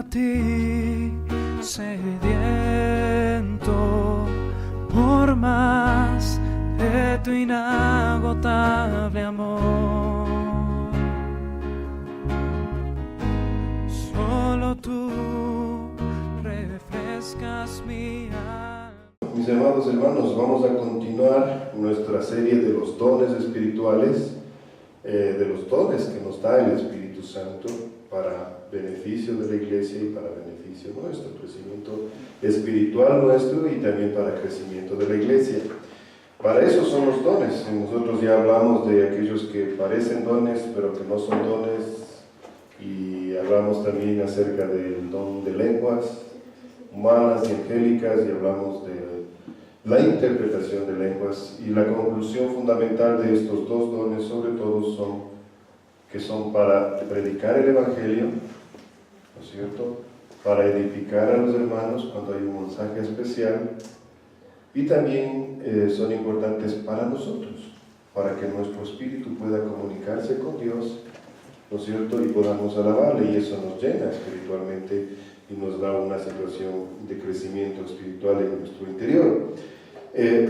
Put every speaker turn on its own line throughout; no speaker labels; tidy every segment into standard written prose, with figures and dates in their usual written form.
a ti, sediento por más de tu inagotable amor. Solo tú refrescas mi alma.
Mis amados hermanos, vamos a continuar nuestra serie de los dones espirituales, de los dones que nos da el Espíritu Santo para beneficio de la iglesia y para beneficio nuestro, crecimiento espiritual nuestro y también para crecimiento de la iglesia. Para eso son los dones. Nosotros ya hablamos de aquellos que parecen dones pero que no son dones, y hablamos también acerca del don de lenguas humanas y angélicas, y hablamos de la interpretación de lenguas, y la conclusión fundamental de estos dos dones sobre todo son para predicar el Evangelio, ¿no es cierto?, para edificar a los hermanos cuando hay un mensaje especial, y también son importantes para nosotros, para que nuestro espíritu pueda comunicarse con Dios, ¿no es cierto?, y podamos alabarle, y eso nos llena espiritualmente y nos da una situación de crecimiento espiritual en nuestro interior.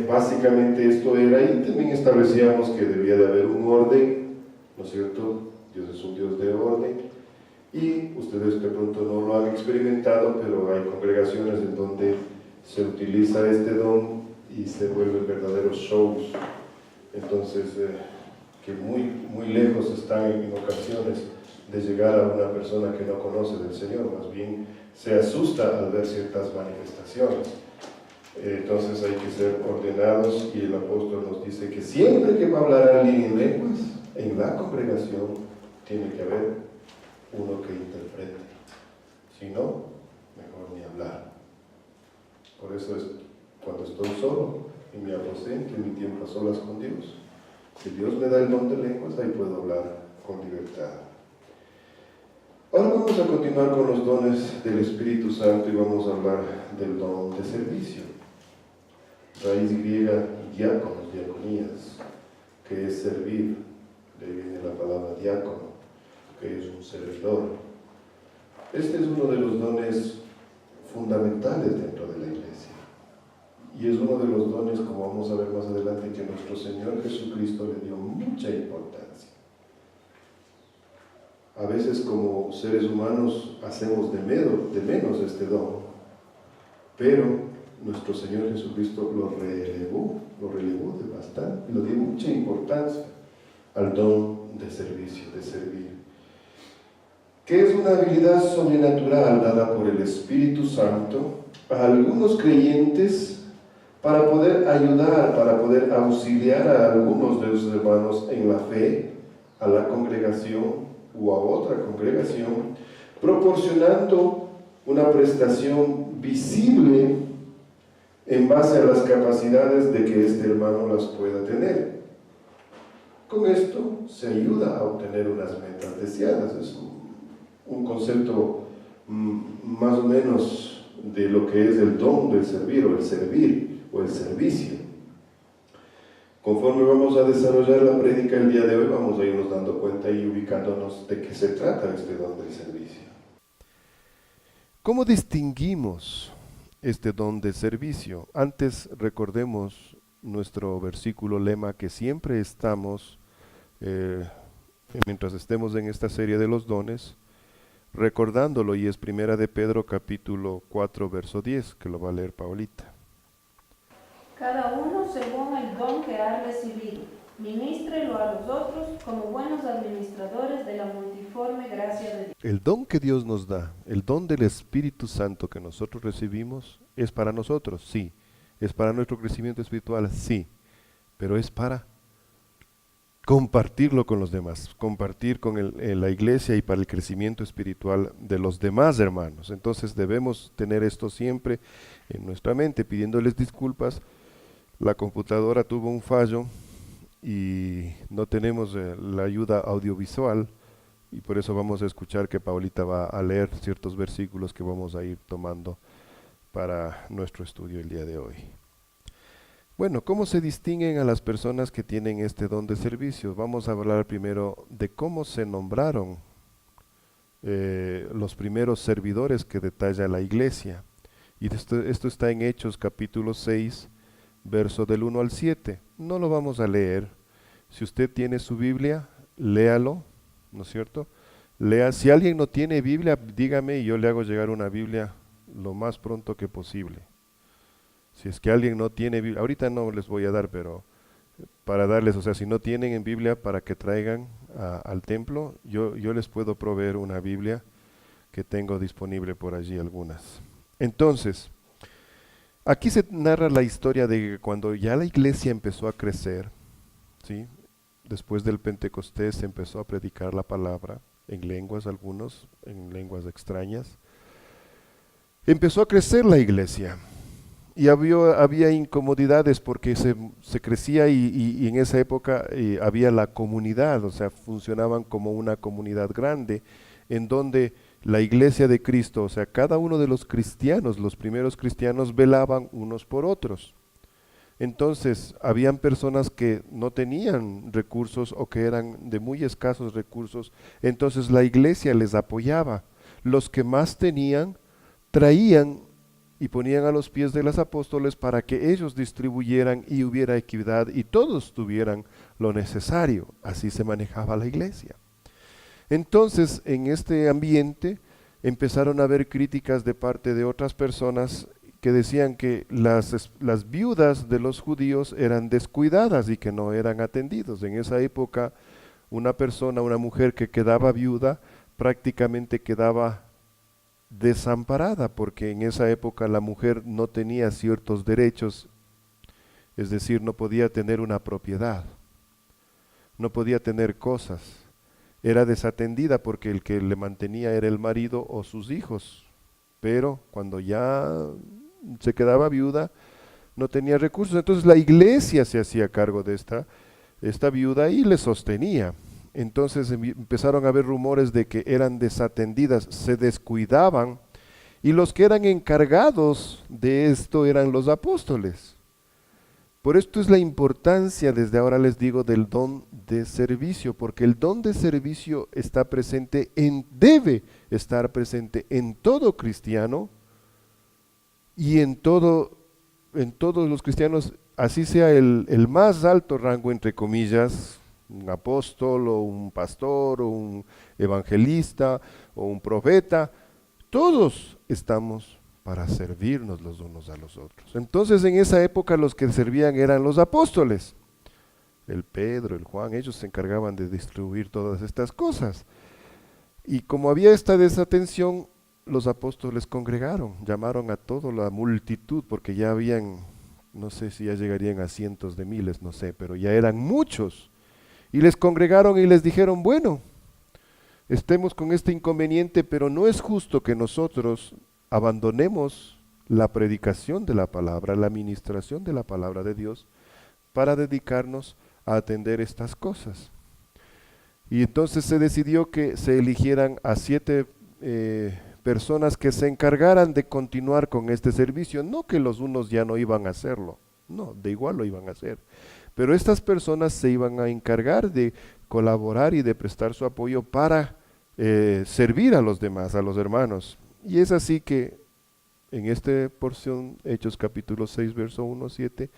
Básicamente esto era, y también establecíamos que debía de haber un orden, ¿no es cierto? Dios es un Dios de orden, y ustedes de pronto no lo han experimentado, pero hay congregaciones en donde se utiliza este don y se vuelven verdaderos shows. Entonces, que muy lejos están en ocasiones de llegar a una persona que no conoce del Señor, más bien se asusta al ver ciertas manifestaciones. Entonces hay que ser ordenados, y el apóstol nos dice que siempre que va a hablar alguien en lenguas, en la congregación, tiene que haber uno que interprete. Si no, mejor ni hablar. Por eso es cuando estoy solo, en mi aposento, en mi tiempo a solas con Dios, si Dios me da el don de lenguas, ahí puedo hablar con libertad. Ahora vamos a continuar con los dones del Espíritu Santo y vamos a hablar del don de servicio. Raíz griega, diáconos, diaconías, que es servir. De ahí viene la palabra diácono, que es un servidor. Este es uno de los dones fundamentales dentro de la iglesia. Y es uno de los dones, como vamos a ver más adelante, que nuestro Señor Jesucristo le dio mucha importancia. A veces como seres humanos hacemos de menos este don, pero nuestro Señor Jesucristo lo relevó de bastante, le dio mucha importancia al don de servicio, de servir, que es una habilidad sobrenatural dada por el Espíritu Santo a algunos creyentes para poder ayudar, para poder auxiliar a algunos de sus hermanos en la fe, a la congregación o a otra congregación, proporcionando una prestación visible en base a las capacidades de que este hermano las pueda tener. Con esto se ayuda a obtener unas metas deseadas. Es un concepto más o menos de lo que es el don del servir o el servicio. Conforme vamos a desarrollar la prédica el día de hoy, vamos a irnos dando cuenta y ubicándonos de qué se trata este don del servicio.
¿Cómo distinguimos este don de servicio? Antes recordemos nuestro versículo lema que siempre estamos, mientras estemos en esta serie de los dones, recordándolo, y es Primera de Pedro capítulo 4 verso 10, que lo va a leer Paulita.
Cada uno según el don que ha recibido, ministrelo a los otros como buenos administradores de la multiforme gracia de Dios.
El don que Dios nos da, el don del Espíritu Santo que nosotros recibimos, es para nosotros, sí. Es para nuestro crecimiento espiritual, sí. Pero es para compartirlo con los demás, compartir con la iglesia y para el crecimiento espiritual de los demás hermanos. Entonces debemos tener esto siempre en nuestra mente, pidiéndoles disculpas. La computadora tuvo un fallo y no tenemos la ayuda audiovisual, y por eso vamos a escuchar que Paulita va a leer ciertos versículos que vamos a ir tomando para nuestro estudio el día de hoy. Bueno, ¿cómo se distinguen a las personas que tienen este don de servicio? Vamos a hablar primero de cómo se nombraron los primeros servidores que detalla la iglesia. Y esto está en Hechos capítulo 6, verso del 1 al 7. No lo vamos a leer. Si usted tiene su Biblia, léalo, ¿no es cierto? Lea. Si alguien no tiene Biblia, dígame y yo le hago llegar una Biblia lo más pronto que posible. Si es que alguien no tiene Biblia, ahorita no les voy a dar, pero para darles, o sea, si no tienen en Biblia, para que traigan al templo, yo les puedo proveer una Biblia que tengo disponible por allí algunas. Entonces, aquí se narra la historia de que cuando ya la iglesia empezó a crecer, ¿sí? Después del Pentecostés se empezó a predicar la palabra en lenguas, algunos en lenguas extrañas. Empezó a crecer la iglesia y había incomodidades porque se crecía y en esa época había la comunidad, o sea, funcionaban como una comunidad grande en donde la iglesia de Cristo, o sea, cada uno de los cristianos, los primeros cristianos, velaban unos por otros. Entonces, habían personas que no tenían recursos o que eran de muy escasos recursos, entonces la iglesia les apoyaba. Los que más tenían, traían y ponían a los pies de los apóstoles para que ellos distribuyeran y hubiera equidad y todos tuvieran lo necesario. Así se manejaba la iglesia. Entonces, en este ambiente empezaron a haber críticas de parte de otras personas que decían que las viudas de los judíos eran descuidadas y que no eran atendidos. En esa época, una mujer que quedaba viuda, prácticamente quedaba desamparada, porque en esa época la mujer no tenía ciertos derechos, es decir, no podía tener una propiedad, no podía tener cosas. Era desatendida porque el que le mantenía era el marido o sus hijos, pero cuando ya se quedaba viuda no tenía recursos, entonces la iglesia se hacía cargo de esta viuda y le sostenía. Entonces empezaron a haber rumores de que eran desatendidas, se descuidaban, y los que eran encargados de esto eran los apóstoles. Por esto es la importancia, desde ahora les digo, del don de servicio, porque el don de servicio está presente debe estar presente en todo cristiano y en todos los cristianos, así sea el más alto rango, entre comillas, un apóstol o un pastor o un evangelista o un profeta, todos estamos para servirnos los unos a los otros. Entonces en esa época los que servían eran los apóstoles, el Pedro, el Juan, ellos se encargaban de distribuir todas estas cosas. Y como había esta desatención, los apóstoles congregaron, llamaron a toda la multitud, porque ya habían, no sé si ya llegarían a cientos de miles, no sé, pero ya eran muchos. Y les congregaron y les dijeron, bueno, estemos con este inconveniente, pero no es justo que nosotros abandonemos la predicación de la palabra, la administración de la palabra de Dios, para dedicarnos a atender estas cosas. Y entonces se decidió que se eligieran a 7 personas que se encargaran de continuar con este servicio, no que los unos ya no iban a hacerlo, no, de igual lo iban a hacer. Pero estas personas se iban a encargar de colaborar y de prestar su apoyo para servir a los demás, a los hermanos. Y es así que en esta porción, Hechos capítulo 6, verso 1 a 7,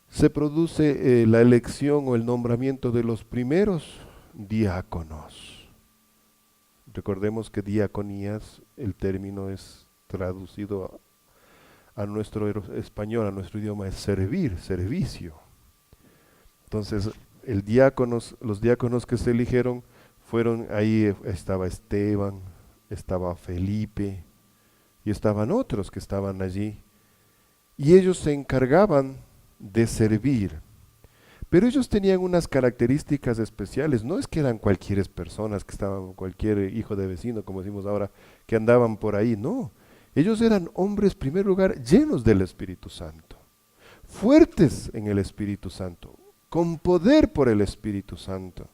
se produce la elección o el nombramiento de los primeros diáconos. Recordemos que diaconías, el término es traducido a nuestro español, a nuestro idioma, es servir, servicio. Entonces, los diáconos que se eligieron fueron, ahí estaba Esteban, estaba Felipe y estaban otros que estaban allí. Y ellos se encargaban de servir. Pero ellos tenían unas características especiales, no es que eran cualquier personas que estaban, cualquier hijo de vecino, como decimos ahora, que andaban por ahí, no. Ellos eran hombres, en primer lugar, llenos del Espíritu Santo, fuertes en el Espíritu Santo, con poder por el Espíritu Santo.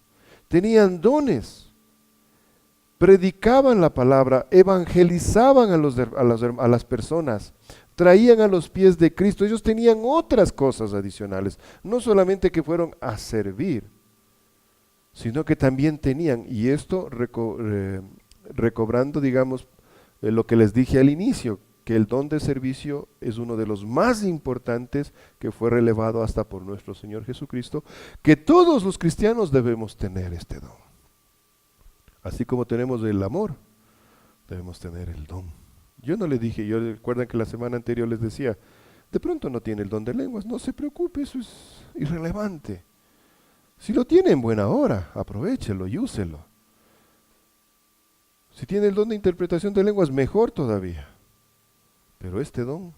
Tenían dones, predicaban la palabra, evangelizaban a las personas, traían a los pies de Cristo. Ellos tenían otras cosas adicionales, no solamente que fueron a servir, sino que también tenían, y esto recobrando, digamos, lo que les dije al inicio, que el don de servicio es uno de los más importantes que fue relevado hasta por nuestro Señor Jesucristo, que todos los cristianos debemos tener este don. Así como tenemos el amor, debemos tener el don. Yo no le dije, yo recuerdan que la semana anterior les decía, de pronto no tiene el don de lenguas, no se preocupe, eso es irrelevante. Si lo tiene en buena hora, aprovéchelo y úselo. Si tiene el don de interpretación de lenguas, mejor todavía. Pero este don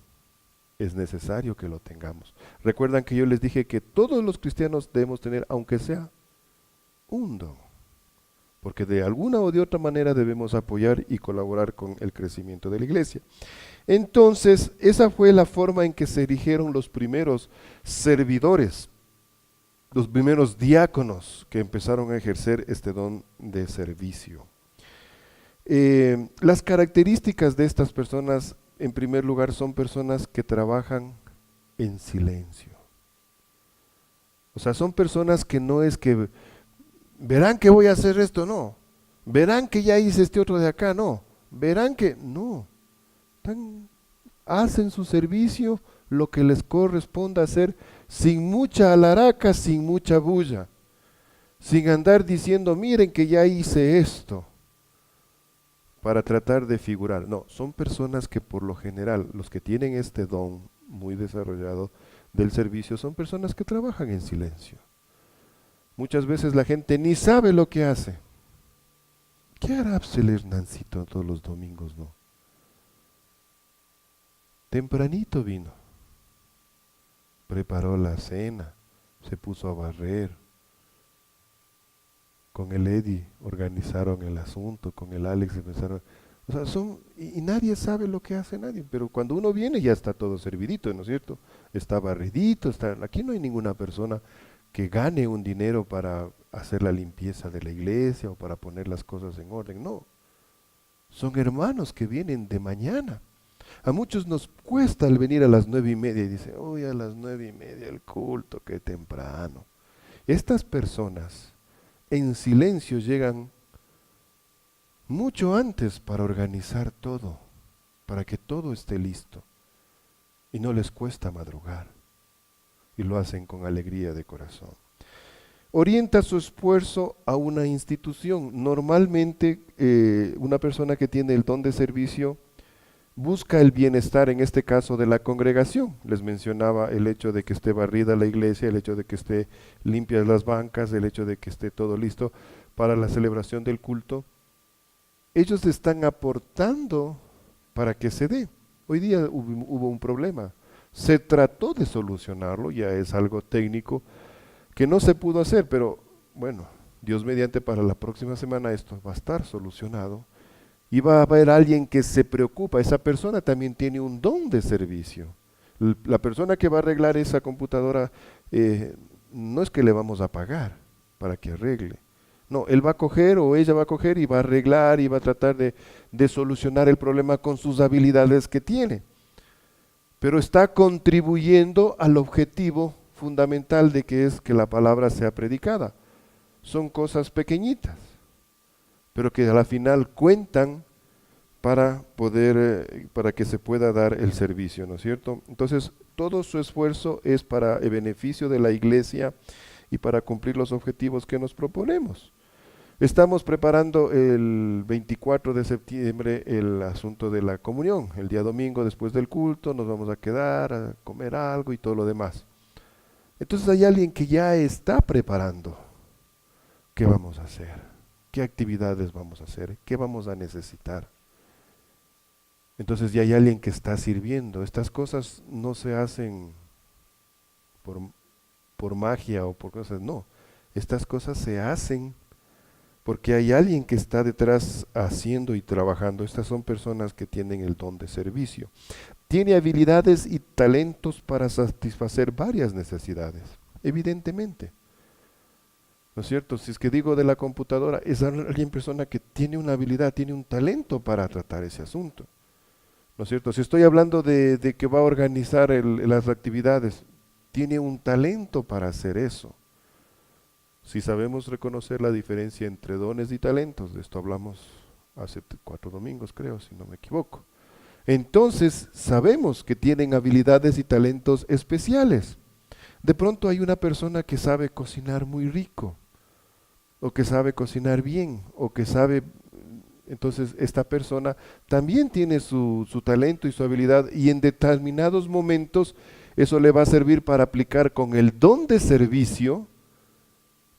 es necesario que lo tengamos. Recuerdan que yo les dije que todos los cristianos debemos tener, aunque sea un don, porque de alguna o de otra manera debemos apoyar y colaborar con el crecimiento de la iglesia. Entonces, esa fue la forma en que se erigieron los primeros servidores, los primeros diáconos que empezaron a ejercer este don de servicio. Las características de estas personas, en primer lugar, son personas que trabajan en silencio. O sea, son personas que no es que verán que voy a hacer esto, no. Verán que ya hice este otro de acá, no. Verán que no. Hacen su servicio, lo que les corresponda hacer, sin mucha alaraca, sin mucha bulla, sin andar diciendo, miren que ya hice esto, para tratar de figurar. No, son personas que por lo general, los que tienen este don muy desarrollado del servicio, son personas que trabajan en silencio. Muchas veces la gente ni sabe lo que hace. ¿Qué hará Abseler Nancito todos los domingos, no? Tempranito vino, preparó la cena, se puso a barrer. Con el Eddie organizaron el asunto, con el Alex empezaron, o sea, y nadie sabe lo que hace nadie, pero cuando uno viene ya está todo servidito, ¿no es cierto? Está barridito, aquí no hay ninguna persona que gane un dinero para hacer la limpieza de la iglesia o para poner las cosas en orden, no. Son hermanos que vienen de mañana. A muchos nos cuesta el venir a las 9:30 y dicen, uy, a las 9:30 el culto, qué temprano. Estas personas en silencio llegan mucho antes para organizar todo, para que todo esté listo. Y no les cuesta madrugar. Y lo hacen con alegría de corazón. Orienta su esfuerzo a una institución. Normalmente una persona que tiene el don de servicio busca el bienestar, en este caso, de la congregación. Les mencionaba el hecho de que esté barrida la iglesia, el hecho de que esté limpias las bancas, el hecho de que esté todo listo para la celebración del culto. Ellos están aportando para que se dé. Hoy día hubo un problema. Se trató de solucionarlo, ya es algo técnico que no se pudo hacer, pero bueno, Dios mediante, para la próxima semana esto va a estar solucionado. Y va a haber alguien que se preocupa, esa persona también tiene un don de servicio. La persona que va a arreglar esa computadora, no es que le vamos a pagar para que arregle. No, él va a coger o ella va a coger y va a arreglar y va a tratar de solucionar el problema con sus habilidades que tiene. Pero está contribuyendo al objetivo fundamental de que es que la palabra sea predicada. Son cosas pequeñitas, pero que a la final cuentan para que se pueda dar el servicio, ¿no es cierto? Entonces, todo su esfuerzo es para el beneficio de la iglesia y para cumplir los objetivos que nos proponemos. Estamos preparando el 24 de septiembre el asunto de la comunión. El día domingo, después del culto, nos vamos a quedar a comer algo y todo lo demás. Entonces hay alguien que ya está preparando. ¿Qué vamos a hacer? ¿Qué actividades vamos a hacer? ¿Qué vamos a necesitar? Entonces ya hay alguien que está sirviendo. Estas cosas no se hacen por magia o por cosas, no. Estas cosas se hacen porque hay alguien que está detrás haciendo y trabajando. Estas son personas que tienen el don de servicio. Tiene habilidades y talentos para satisfacer varias necesidades, evidentemente. ¿No es cierto? Si es que digo de la computadora, es alguien persona que tiene una habilidad, tiene un talento para tratar ese asunto. ¿No es cierto? Si estoy hablando de que va a organizar las actividades, tiene un talento para hacer eso. Si sabemos reconocer la diferencia entre dones y talentos, de esto hablamos hace 4 domingos creo, si no me equivoco. Entonces sabemos que tienen habilidades y talentos especiales. De pronto hay una persona que sabe cocinar muy rico, o que sabe cocinar bien, o que sabe, entonces esta persona también tiene su talento y su habilidad, y en determinados momentos eso le va a servir para aplicar con el don de servicio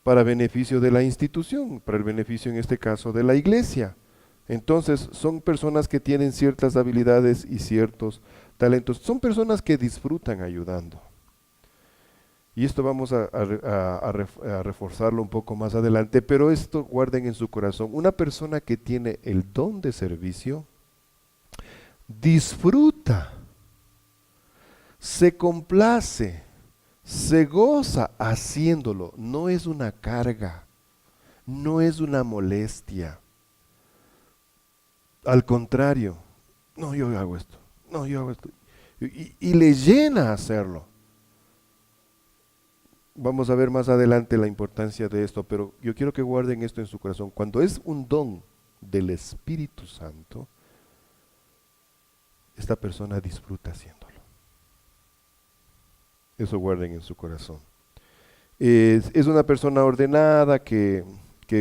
para beneficio de la institución, para el beneficio en este caso de la iglesia. Entonces son personas que tienen ciertas habilidades y ciertos talentos, son personas que disfrutan ayudando. Y esto vamos a reforzarlo un poco más adelante, pero esto guarden en su corazón. Una persona que tiene el don de servicio, disfruta, se complace, se goza haciéndolo. No es una carga, no es una molestia. Al contrario, no, yo hago esto, no, yo hago esto. Y le llena hacerlo. Vamos a ver más adelante la importancia de esto, pero yo quiero que guarden esto en su corazón. Cuando es un don del Espíritu Santo, esta persona disfruta haciéndolo. Eso guarden en su corazón. Es una persona ordenada que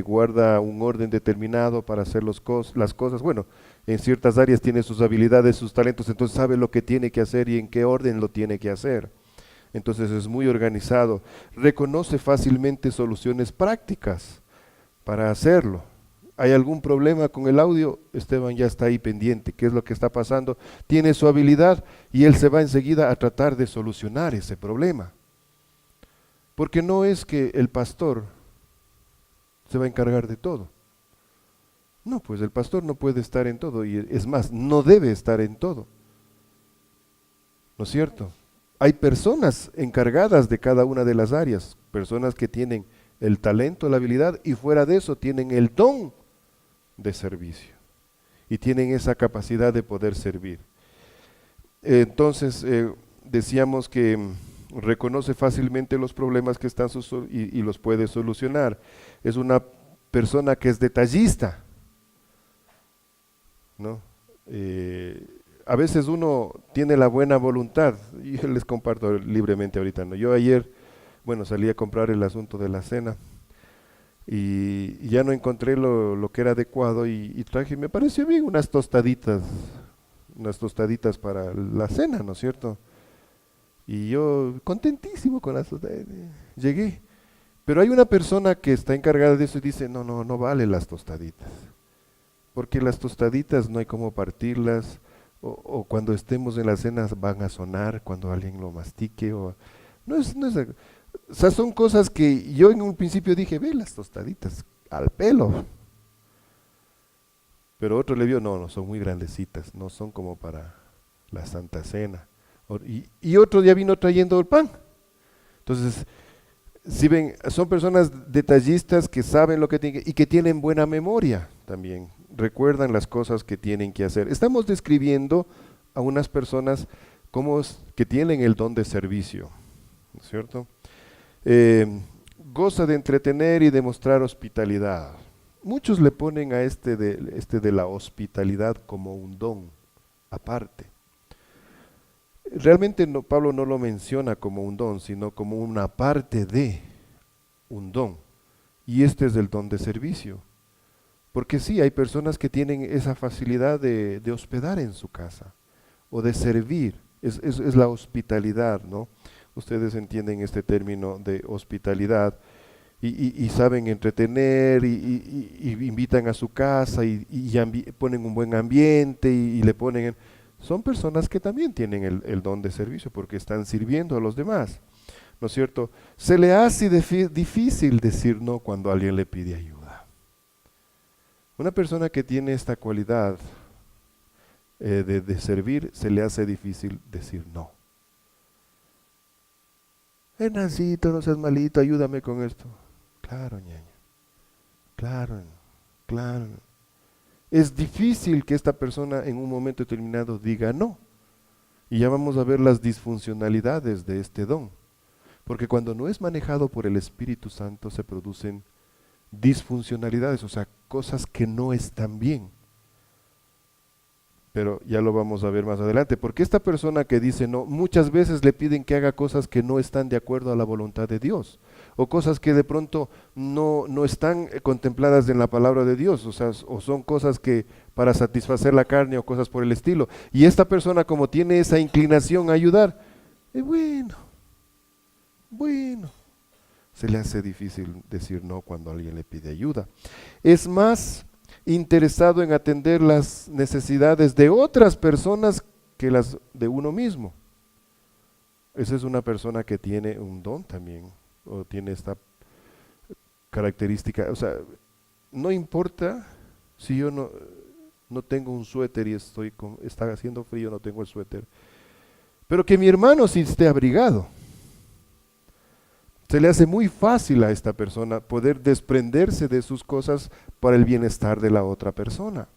guarda un orden determinado para hacer las cosas. Bueno, en ciertas áreas tiene sus habilidades, sus talentos, entonces sabe lo que tiene que hacer y en qué orden lo tiene que hacer. Entonces es muy organizado, reconoce fácilmente soluciones prácticas para hacerlo. ¿Hay algún problema con el audio? Esteban ya está ahí pendiente, ¿qué es lo que está pasando? Tiene su habilidad y él se va enseguida a tratar de solucionar ese problema. Porque no es que el pastor se va a encargar de todo. No, pues el pastor no puede estar en todo y es más, no debe estar en todo. ¿No es cierto? Hay personas encargadas de cada una de las áreas, personas que tienen el talento, la habilidad y fuera de eso tienen el don de servicio y tienen esa capacidad de poder servir. Entonces decíamos que reconoce fácilmente los problemas que están y los puede solucionar. Es una persona que es detallista, ¿no? A veces uno tiene la buena voluntad, y yo les comparto libremente ahorita, ¿no? Yo ayer, salí a comprar el asunto de la cena y ya no encontré lo que era adecuado y traje, me pareció bien, unas tostaditas para la cena, ¿no es cierto? Y yo contentísimo con las tostaditas, llegué, pero hay una persona que está encargada de eso y dice, no vale las tostaditas, porque las tostaditas no hay cómo partirlas, o cuando estemos en las cenas van a sonar cuando alguien lo mastique, o sea, son cosas que yo en un principio dije, ve las tostaditas al pelo, pero otro le vio, no, son muy grandecitas, no son como para la Santa Cena, y otro ya vino trayendo el pan. Entonces, si ven, son personas detallistas que saben lo que tienen y que tienen buena memoria también, recuerdan las cosas que tienen que hacer. Estamos describiendo a unas personas que tienen el don de servicio, ¿no es cierto? Goza de entretener y de mostrar hospitalidad. Muchos le ponen a este de la hospitalidad como un don aparte. Realmente Pablo no lo menciona como un don, sino como una parte de un don. Y este es el don de servicio. Porque sí, hay personas que tienen esa facilidad de hospedar en su casa o de servir. Es la hospitalidad, ¿no? Ustedes entienden este término de hospitalidad y saben entretener y invitan a su casa y ponen un buen ambiente y le ponen... Son personas que también tienen el don de servicio porque están sirviendo a los demás, ¿no es cierto? Se le hace difícil decir no cuando alguien le pide ayuda. Una persona que tiene esta cualidad de servir, se le hace difícil decir no. Hernancito, no seas malito, ayúdame con esto. Claro, ñaño. Claro. Es difícil que esta persona en un momento determinado diga no. Y ya vamos a ver las disfuncionalidades de este don. Porque cuando no es manejado por el Espíritu Santo se producen disfuncionalidades, o sea, cosas que no están bien. pero ya lo vamos a ver más adelante, porque esta persona que dice no, muchas veces le piden que haga cosas que no están de acuerdo a la voluntad de Dios, o cosas que de pronto no están contempladas en la palabra de Dios, o sea, o son cosas que para satisfacer la carne o cosas por el estilo. Y esta persona, como tiene esa inclinación a ayudar, bueno, se le hace difícil decir no cuando alguien le pide ayuda. Es más interesado en atender las necesidades de otras personas que las de uno mismo. Esa es una persona que tiene un don también, o tiene esta característica. O sea, no importa si yo no tengo un suéter y está haciendo frío, no tengo el suéter, pero que mi hermano sí esté abrigado. Se le hace muy fácil a esta persona poder desprenderse de sus cosas para el bienestar de la otra persona.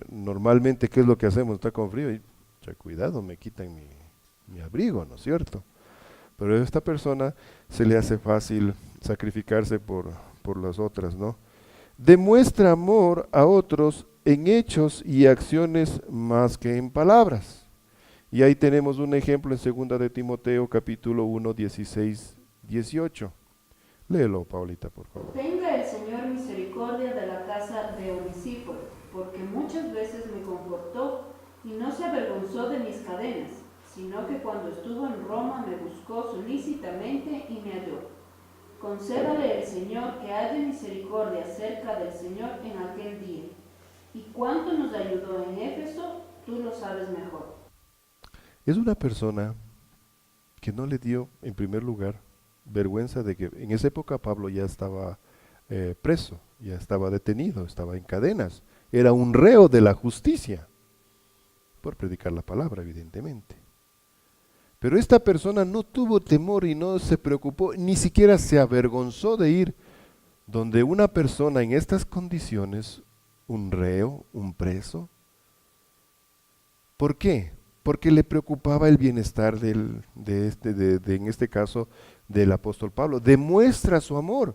Normalmente, ¿qué es lo que hacemos? Está con frío y, cuidado, me quitan mi abrigo, ¿no es cierto? Pero a esta persona se le hace fácil sacrificarse por las otras, ¿no? Demuestra amor a otros en hechos y acciones más que en palabras. Y ahí tenemos un ejemplo en 2 de Timoteo, capítulo 1, 16, 18. Léelo, Paulita, por favor.
Tenga el Señor misericordia de la casa de Onesíforo, porque muchas veces me confortó y no se avergonzó de mis cadenas, sino que cuando estuvo en Roma me buscó solícitamente y me halló. Concédale el Señor que haya misericordia cerca del Señor en aquel día. Y cuánto nos ayudó en Éfeso, tú lo sabes mejor.
Es una persona que no le dio, en primer lugar, vergüenza de que en esa época Pablo ya estaba preso, ya estaba detenido, estaba en cadenas, era un reo de la justicia, por predicar la palabra, evidentemente. Pero esta persona no tuvo temor y no se preocupó, ni siquiera se avergonzó de ir donde una persona en estas condiciones, un reo, un preso. ¿Por qué? Porque le preocupaba el bienestar en este caso, del apóstol Pablo. Demuestra su amor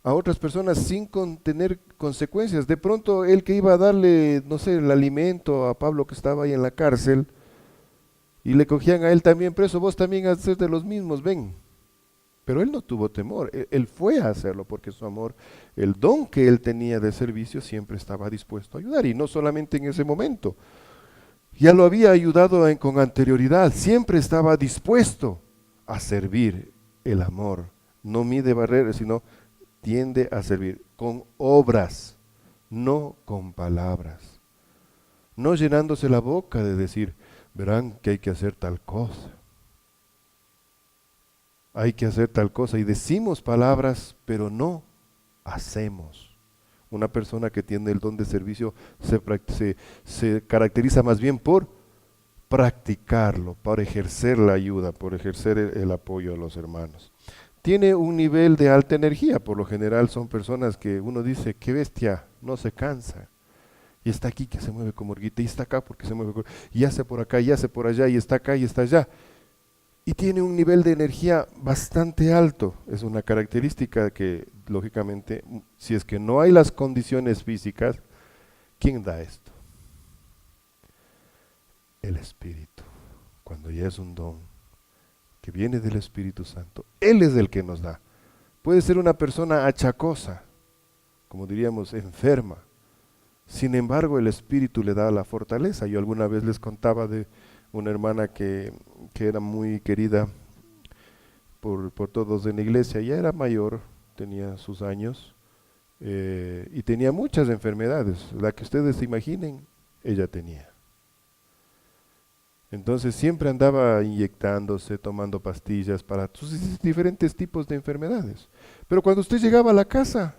a otras personas sin tener consecuencias. De pronto, él que iba a darle, no sé, el alimento a Pablo que estaba ahí en la cárcel, y le cogían a él también preso, vos también haces de los mismos, ven. Pero él no tuvo temor, él fue a hacerlo porque su amor, el don que él tenía de servicio, siempre estaba dispuesto a ayudar, y no solamente en ese momento. Ya lo había ayudado con anterioridad, siempre estaba dispuesto a servir. El amor no mide barreras, sino tiende a servir con obras, no con palabras. No llenándose la boca de decir, verán que hay que hacer tal cosa. Hay que hacer tal cosa y decimos palabras, pero no hacemos. Una persona que tiene el don de servicio se caracteriza más bien por practicarlo, por ejercer la ayuda, por ejercer el apoyo a los hermanos. Tiene un nivel de alta energía, por lo general son personas que uno dice, qué bestia, no se cansa. Y está aquí que se mueve como hormiguita, y está acá porque se mueve, y hace por acá, y hace por allá, y está acá, y está allá. Y tiene un nivel de energía bastante alto. Es una característica que, lógicamente, si es que no hay las condiciones físicas, ¿quién da esto? El Espíritu. Cuando ya es un don que viene del Espíritu Santo, Él es el que nos da. Puede ser una persona achacosa, como diríamos, enferma. Sin embargo, el Espíritu le da la fortaleza. Yo alguna vez les contaba de una hermana que era muy querida por todos en la iglesia. Ya era mayor, tenía sus años, y tenía muchas enfermedades. La que ustedes se imaginen, ella tenía. Entonces siempre andaba inyectándose, tomando pastillas para sus diferentes tipos de enfermedades. Pero cuando usted llegaba a la casa,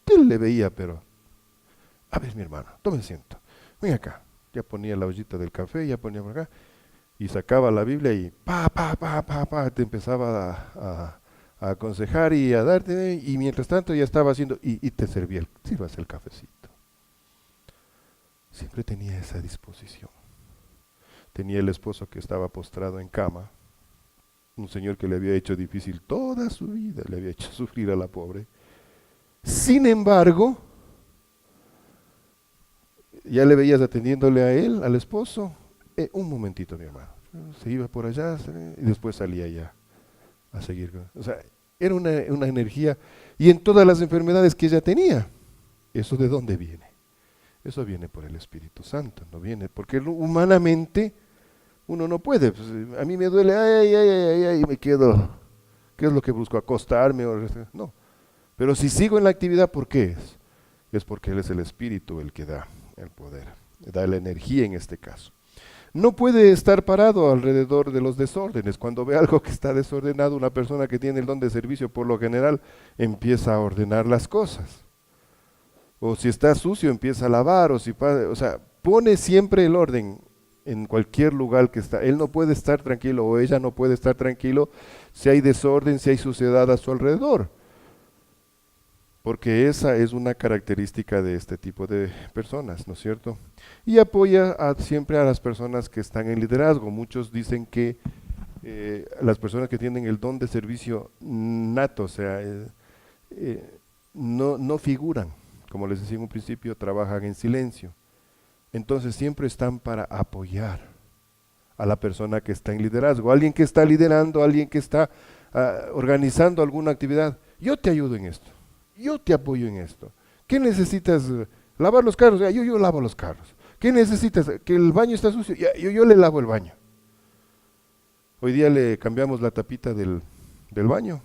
él le veía, pero, a ver mi hermano, tome asiento, ven acá. Ya ponía la ollita del café, ya ponía por acá, y sacaba la Biblia y te empezaba a aconsejar y a darte, y mientras tanto ya estaba haciendo, y te servía, sírvase el cafecito. Siempre tenía esa disposición. Tenía el esposo que estaba postrado en cama, un señor que le había hecho difícil toda su vida, le había hecho sufrir a la pobre. Sin embargo, ya le veías atendiéndole a él, al esposo, un momentito, mi hermano. Se iba por allá y después salía ya a seguir. O sea, era una energía, y en todas las enfermedades que ella tenía, ¿eso de dónde viene? Eso viene por el Espíritu Santo, no viene, porque humanamente uno no puede. Pues, a mí me duele, ay, me quedo. ¿Qué es lo que busco? ¿Acostarme? No. Pero si sigo en la actividad, ¿por qué es? Es porque Él es el Espíritu el que da el poder, da la energía en este caso. No puede estar parado alrededor de los desórdenes. Cuando ve algo que está desordenado, una persona que tiene el don de servicio, por lo general, empieza a ordenar las cosas. O si está sucio, empieza a lavar, o sea, pone siempre el orden en cualquier lugar que está. Él no puede estar tranquilo, o ella no puede estar tranquilo, si hay desorden, si hay suciedad a su alrededor. Porque esa es una característica de este tipo de personas, ¿no es cierto? Y apoya siempre a las personas que están en liderazgo. Muchos dicen que las personas que tienen el don de servicio nato, o sea, no figuran, como les decía en un principio, trabajan en silencio. Entonces siempre están para apoyar a la persona que está en liderazgo, alguien que está liderando, alguien que está organizando alguna actividad. Yo te ayudo en esto. Yo te apoyo en esto. ¿Qué necesitas? ¿Lavar los carros? Ya, yo lavo los carros. ¿Qué necesitas? ¿Que el baño está sucio? Ya, yo le lavo el baño. Hoy día le cambiamos la tapita del baño.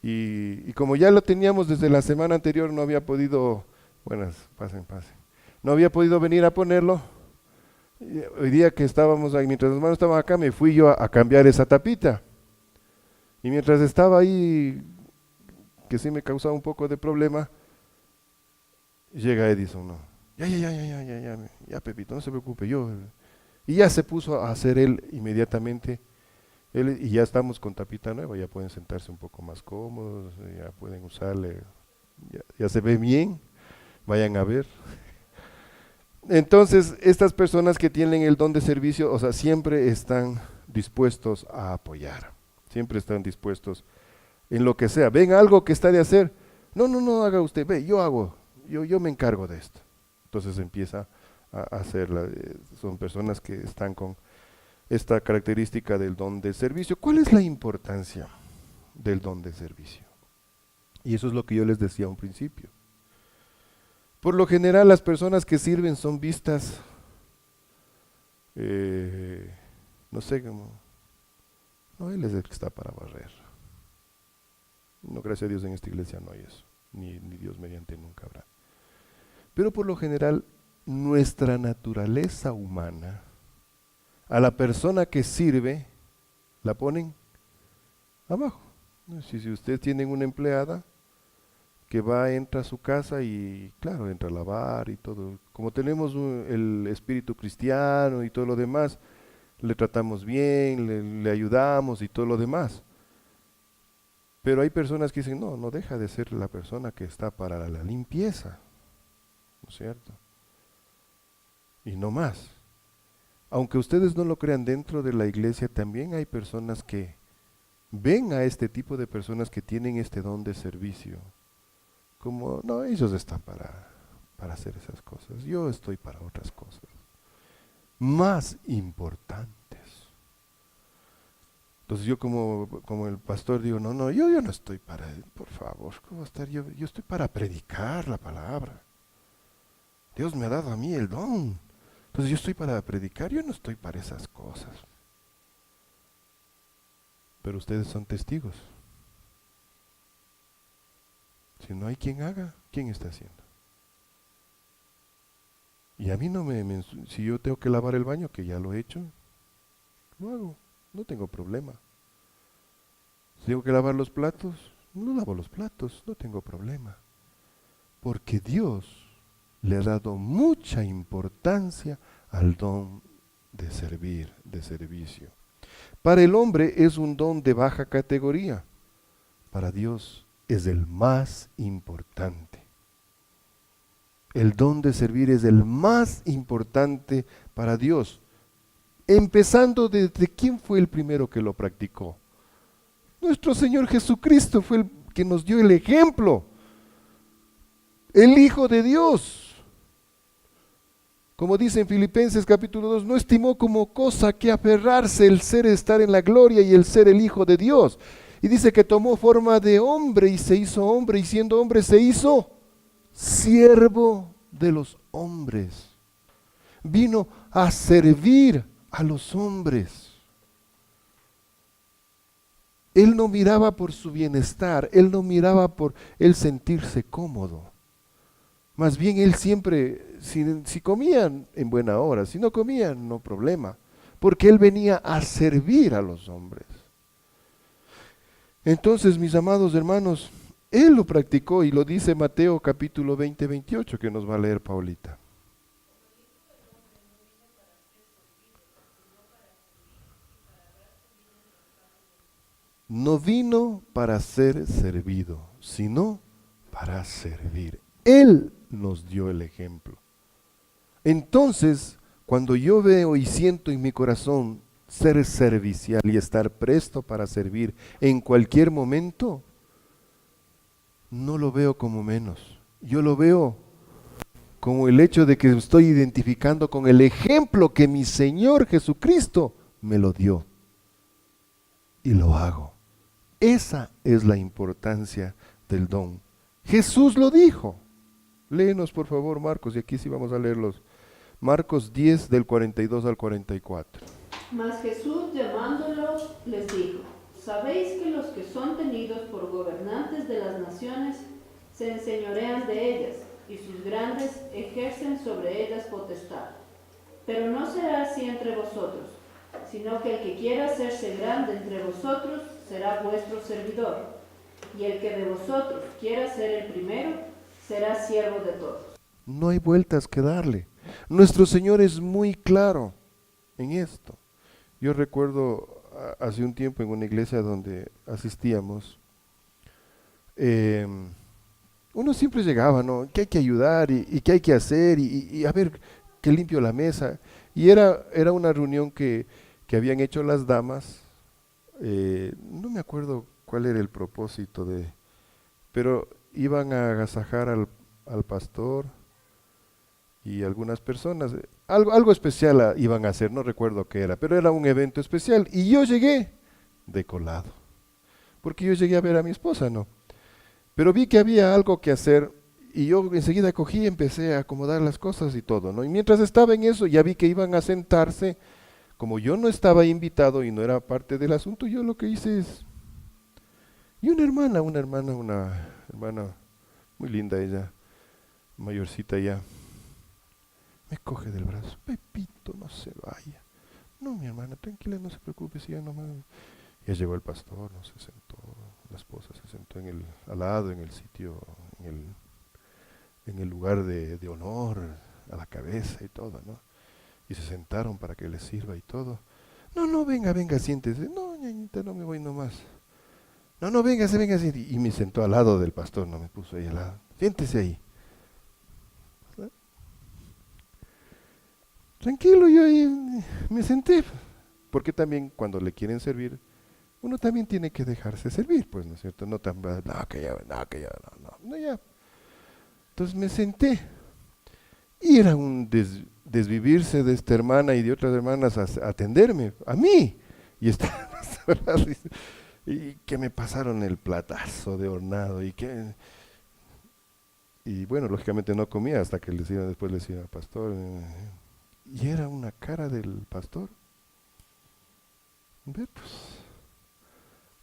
Y como ya lo teníamos desde la semana anterior, no había podido, buenas, pasen. No había podido venir a ponerlo. Hoy día que estábamos ahí, mientras los hermanos estaban acá, me fui yo a cambiar esa tapita. Y mientras estaba ahí, que sí me causaba un poco de problema, llega Edison, no, ya Pepito, no se preocupe, y ya se puso a hacer él inmediatamente, y ya estamos con tapita nueva, ya pueden sentarse un poco más cómodos, ya pueden usarle, ya se ve bien, vayan a ver. Entonces, estas personas que tienen el don de servicio, o sea, siempre están dispuestos a apoyar, siempre están dispuestos en lo que sea. Ven algo que está de hacer, no haga usted, ve, yo hago, yo me encargo de esto. Entonces empieza a hacerla. Son personas que están con esta característica del don de servicio. ¿Cuál es la importancia del don de servicio? Y eso es lo que yo les decía a un principio. Por lo general las personas que sirven son vistas, no sé cómo, no, él es el que está para barrer. No, gracias a Dios en esta iglesia no hay eso, ni Dios mediante nunca habrá. Pero por lo general, nuestra naturaleza humana, a la persona que sirve, la ponen abajo. Si usted tiene una empleada que entra a su casa y claro, entra a lavar y todo. Como tenemos el espíritu cristiano y todo lo demás, le tratamos bien, le ayudamos y todo lo demás. Pero hay personas que dicen, no deja de ser la persona que está para la limpieza, ¿no es cierto? Y no más. Aunque ustedes no lo crean, dentro de la iglesia también hay personas que ven a este tipo de personas que tienen este don de servicio, como, no, ellos están para hacer esas cosas, yo estoy para otras cosas, más importantes. Entonces yo como el pastor digo, yo no estoy para, por favor, ¿cómo va a estar yo? Yo estoy para predicar la palabra. Dios me ha dado a mí el don. Entonces yo estoy para predicar, yo no estoy para esas cosas. Pero ustedes son testigos. Si no hay quien haga, ¿quién está haciendo? Y a mí si yo tengo que lavar el baño, que ya lo he hecho, lo hago. No tengo problema. Si tengo que lavar los platos, no lavo los platos, no tengo problema. Porque Dios le ha dado mucha importancia al don de servir, de servicio. Para el hombre es un don de baja categoría. Para Dios es el más importante. El don de servir es el más importante para Dios. Empezando desde quién fue el primero que lo practicó. Nuestro Señor Jesucristo fue el que nos dio el ejemplo. El Hijo de Dios. Como dice en Filipenses capítulo 2, no estimó como cosa que aferrarse el ser estar en la gloria y el ser el Hijo de Dios. Y dice que tomó forma de hombre y se hizo hombre, y siendo hombre se hizo siervo de los hombres. Vino a servir a los hombres. Él no miraba por su bienestar, él no miraba por él sentirse cómodo. Más bien él siempre, si comían en buena hora, si no comían, no problema, porque él venía a servir a los hombres. Entonces, mis amados hermanos, él lo practicó y lo dice Mateo capítulo 20, 28, que nos va a leer Paulita. No vino para ser servido, sino para servir. Él nos dio el ejemplo. Entonces, cuando yo veo y siento en mi corazón ser servicial y estar presto para servir en cualquier momento, no lo veo como menos. Yo lo veo como el hecho de que estoy identificando con el ejemplo que mi Señor Jesucristo me lo dio. Y lo hago. Esa es la importancia del don. Jesús lo dijo. Léenos por favor Marcos, y aquí sí vamos a leerlos. Marcos 10 del 42 al 44.
Mas Jesús llamándolos les dijo: ¿sabéis que los que son tenidos por gobernantes de las naciones se enseñorean de ellas, y sus grandes ejercen sobre ellas potestad? Pero no será así entre vosotros, sino que el que quiera hacerse grande entre vosotros será vuestro servidor, y el que de vosotros quiera ser el primero será siervo de todos.
No hay vueltas que darle. Nuestro Señor es muy claro en esto. Yo recuerdo hace un tiempo en una iglesia donde asistíamos, uno siempre llegaba, ¿no? Que hay que ayudar y qué hay que hacer y a ver que limpio la mesa. Y era una reunión que habían hecho las damas, no me acuerdo cuál era el propósito pero iban a agasajar al pastor y algunas personas, algo especial iban a hacer, no recuerdo qué era, pero era un evento especial y yo llegué de colado, porque yo llegué a ver a mi esposa, ¿no? Pero vi que había algo que hacer y yo enseguida cogí y empecé a acomodar las cosas y todo, ¿no? Y mientras estaba en eso ya vi que iban a sentarse. Como yo no estaba invitado y no era parte del asunto, yo lo que hice es... Y una hermana muy linda ella, mayorcita ya, me coge del brazo: Pepito, no se vaya. No, mi hermana, tranquila, no se preocupe, si ya nomás... Ya llegó el pastor, no se sentó, la esposa se sentó al lado, en el sitio, en el lugar de honor, a la cabeza y todo, ¿no? Y se sentaron para que les sirva y todo. No, venga, siéntese. No, ñañita, no me voy nomás. No, véngase. Y me sentó al lado del pastor, no me puso ahí al lado. Siéntese ahí. Tranquilo, yo ahí me senté. Porque también cuando le quieren servir, uno también tiene que dejarse servir, pues, ¿no es cierto? No ya. Entonces me senté. Y era un desvivirse de esta hermana y de otras hermanas a atenderme, a mí. Y que me pasaron el platazo de hornado y bueno, lógicamente no comía hasta que después le decía: pastor, y era una cara del pastor. Ve, pues,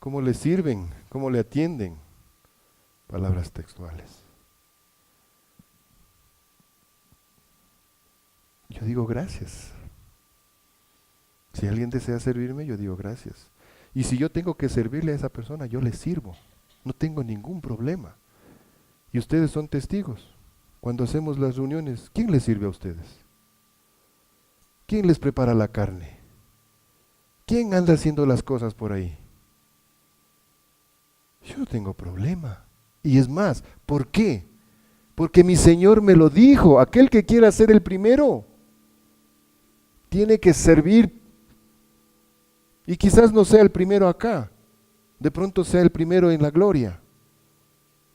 cómo le sirven, cómo le atienden. Palabras textuales. Yo digo gracias. Si alguien desea servirme, yo digo gracias. Y si yo tengo que servirle a esa persona, yo le sirvo. No tengo ningún problema. Y ustedes son testigos. Cuando hacemos las reuniones, ¿quién les sirve a ustedes? ¿Quién les prepara la carne? ¿Quién anda haciendo las cosas por ahí? Yo no tengo problema. Y es más, ¿por qué? Porque mi Señor me lo dijo: aquel que quiera ser el primero tiene que servir. Y quizás no sea el primero acá, de pronto sea el primero en la gloria,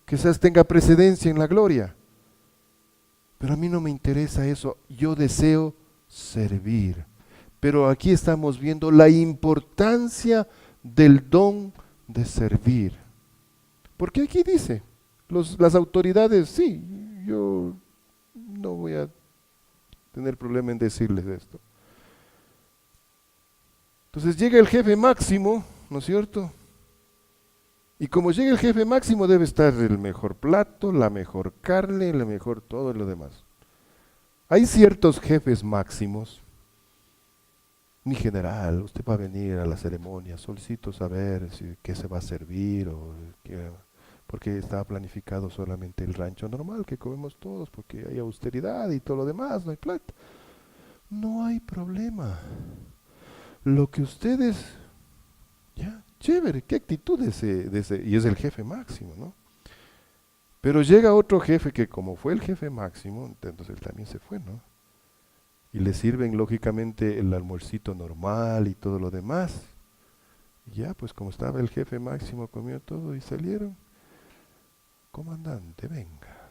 quizás tenga precedencia en la gloria, Pero a mí no me interesa eso, yo deseo servir. Pero aquí estamos viendo la importancia del don de servir. Porque aquí dice, las autoridades, sí, yo no voy a tener problema en decirles esto. Entonces llega el jefe máximo, ¿no es cierto? Y como llega el jefe máximo debe estar el mejor plato, la mejor carne, la mejor todo lo demás. Hay ciertos jefes máximos. Mi general, usted va a venir a la ceremonia, solicito saber qué se va a servir porque estaba planificado solamente el rancho normal que comemos todos, porque hay austeridad y todo lo demás, no hay plata. No hay problema. Lo que ustedes, ya, chévere, qué actitud de ese, y es el jefe máximo, ¿no? Pero llega otro jefe que como fue el jefe máximo, entonces él también se fue, ¿no? Y le sirven lógicamente el almuercito normal y todo lo demás. Y ya, pues como estaba el jefe máximo, comió todo y salieron. Comandante, venga.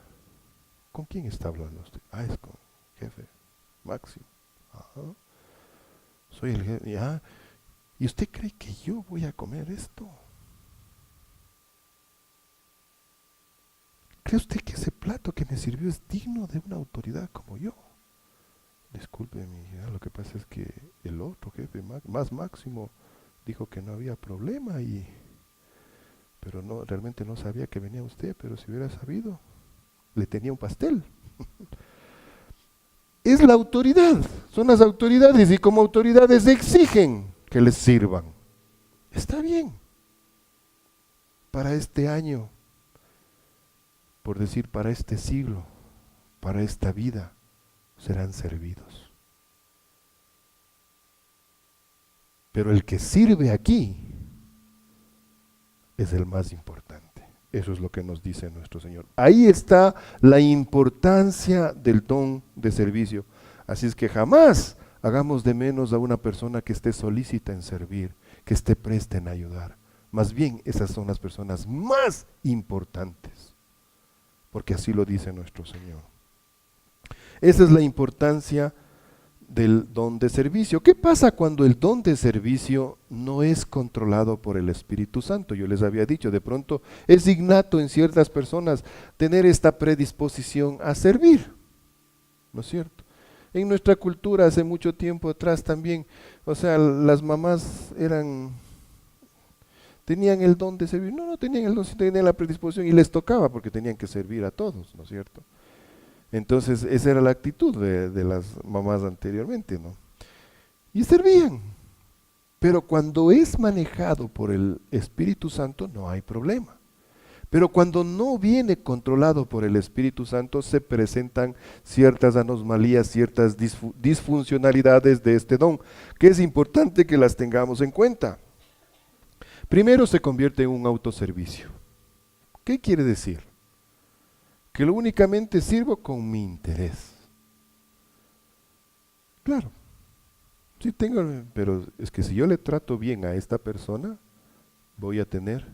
¿Con quién está hablando usted? Ah, es con el jefe máximo. Ajá. Soy el jefe, ya. ¿Y usted cree que yo voy a comer esto? ¿Cree usted que ese plato que me sirvió es digno de una autoridad como yo? Disculpe, mi hija, lo que pasa es que el otro jefe más máximo dijo que no había problema pero no, realmente no sabía que venía usted, pero si hubiera sabido, le tenía un pastel. Es la autoridad, son las autoridades y como autoridades exigen que les sirvan. Está bien. Para este año, por decir para este siglo, para esta vida, serán servidos. Pero el que sirve aquí es el más importante. Eso es lo que nos dice nuestro Señor. Ahí está la importancia del don de servicio. Así es que jamás hagamos de menos a una persona que esté solícita en servir, que esté presta en ayudar. Más bien, esas son las personas más importantes, porque así lo dice nuestro Señor. Esa es la importancia del don de servicio. ¿Qué pasa cuando el don de servicio no es controlado por el Espíritu Santo? Yo les había dicho, de pronto es innato en ciertas personas tener esta predisposición a servir, ¿no es cierto? En nuestra cultura hace mucho tiempo atrás también, o sea, las mamás tenían el don de servir, no tenían el don, tenían la predisposición y les tocaba porque tenían que servir a todos, ¿no es cierto? Entonces esa era la actitud de las mamás anteriormente, ¿no? Y servían. Pero cuando es manejado por el Espíritu Santo no hay problema. Pero cuando no viene controlado por el Espíritu Santo se presentan ciertas anomalías, ciertas disfuncionalidades de este don, que es importante que las tengamos en cuenta. Primero se convierte en un autoservicio. ¿Qué quiere decir? Que lo únicamente sirvo con mi interés. Claro, sí tengo, pero es que si yo le trato bien a esta persona, voy a tener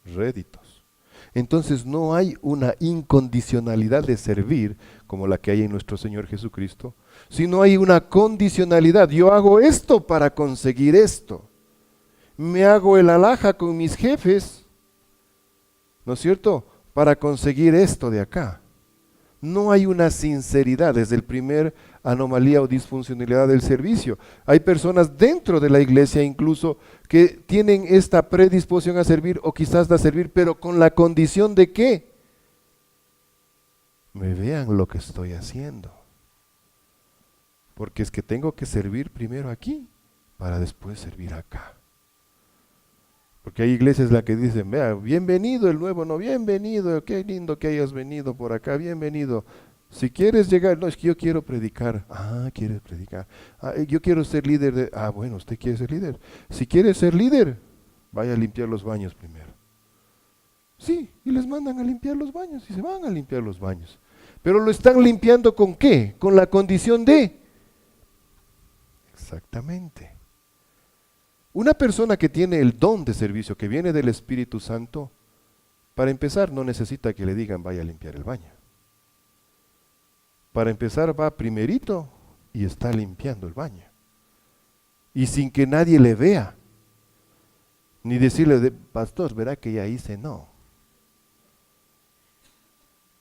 réditos. Entonces no hay una incondicionalidad de servir como la que hay en nuestro Señor Jesucristo, sino hay una condicionalidad. Yo hago esto para conseguir esto. Me hago el alhaja con mis jefes, ¿no es cierto?, para conseguir esto de acá. No hay una sinceridad desde el primer anomalía o disfuncionalidad del servicio. Hay personas dentro de la iglesia incluso que tienen esta predisposición a servir o quizás a servir, pero con la condición de que me vean lo que estoy haciendo. Porque es que tengo que servir primero aquí para después servir acá. Porque hay iglesias la que dicen, vea, bienvenido el nuevo, no, bienvenido, qué lindo que hayas venido por acá, bienvenido. Si quieres llegar, no, es que yo quiero predicar. Ah, quieres predicar. Ah, yo quiero ser líder de, bueno, usted quiere ser líder. Si quiere ser líder, vaya a limpiar los baños primero. Sí, y les mandan a limpiar los baños y se van a limpiar los baños. Pero lo están limpiando ¿con qué? Con la condición de. Exactamente. Una persona que tiene el don de servicio, que viene del Espíritu Santo, para empezar no necesita que le digan vaya a limpiar el baño. para empezar va primerito y está limpiando el baño. Y sin que nadie le vea. Ni decirle, pastor, verá que ya hice, no.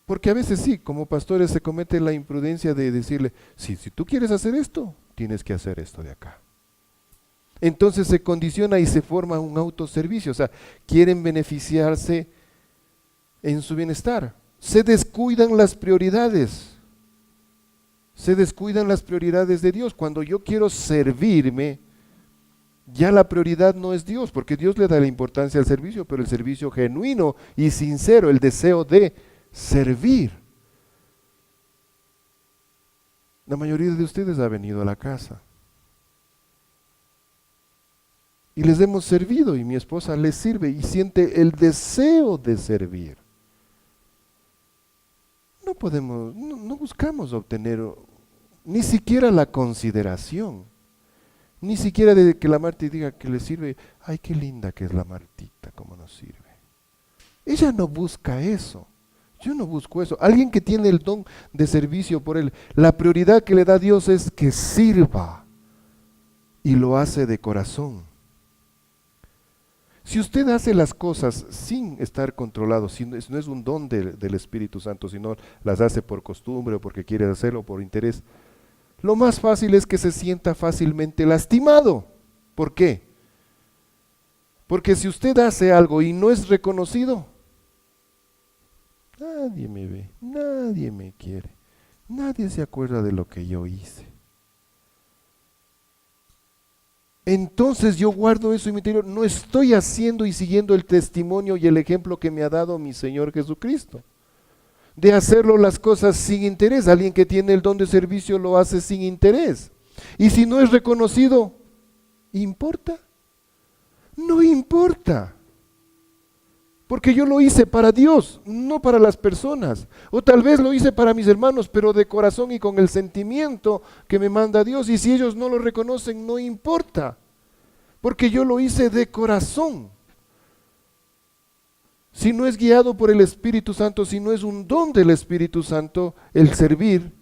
Porque a veces sí, como pastores se comete la imprudencia de decirle, si tú quieres hacer esto, tienes que hacer esto de acá. Entonces se condiciona y se forma un autoservicio, o sea, quieren beneficiarse en su bienestar. Se descuidan las prioridades. Se descuidan las prioridades de Dios. Cuando yo quiero servirme, ya la prioridad no es Dios, porque Dios le da la importancia al servicio, pero el servicio genuino y sincero, el deseo de servir. La mayoría de ustedes ha venido a la casa y les hemos servido y mi esposa les sirve y siente el deseo de servir. No podemos, no buscamos obtener ni siquiera la consideración, ni siquiera de que la Marta diga que le sirve, ay, qué linda que es la Martita, cómo nos sirve. Ella no busca eso. Yo no busco eso. Alguien que tiene el don de servicio por él, la prioridad que le da Dios es que sirva y lo hace de corazón. Si usted hace las cosas sin estar controlado, si no es un don del Espíritu Santo, sino las hace por costumbre o porque quiere hacerlo por interés, lo más fácil es que se sienta fácilmente lastimado. ¿Por qué? Porque si usted hace algo y no es reconocido, nadie me ve, nadie me quiere, nadie se acuerda de lo que yo hice. Entonces yo guardo eso en mi interior, no estoy haciendo y siguiendo el testimonio y el ejemplo que me ha dado mi Señor Jesucristo, de hacerlo las cosas sin interés. Alguien que tiene el don de servicio lo hace sin interés. Y si no es reconocido, ¿importa? No importa. Porque yo lo hice para Dios, no para las personas. O tal vez lo hice para mis hermanos, pero de corazón y con el sentimiento que me manda Dios. Y si ellos no lo reconocen, no importa. Porque yo lo hice de corazón. Si no es guiado por el Espíritu Santo, si no es un don del Espíritu Santo, el servir,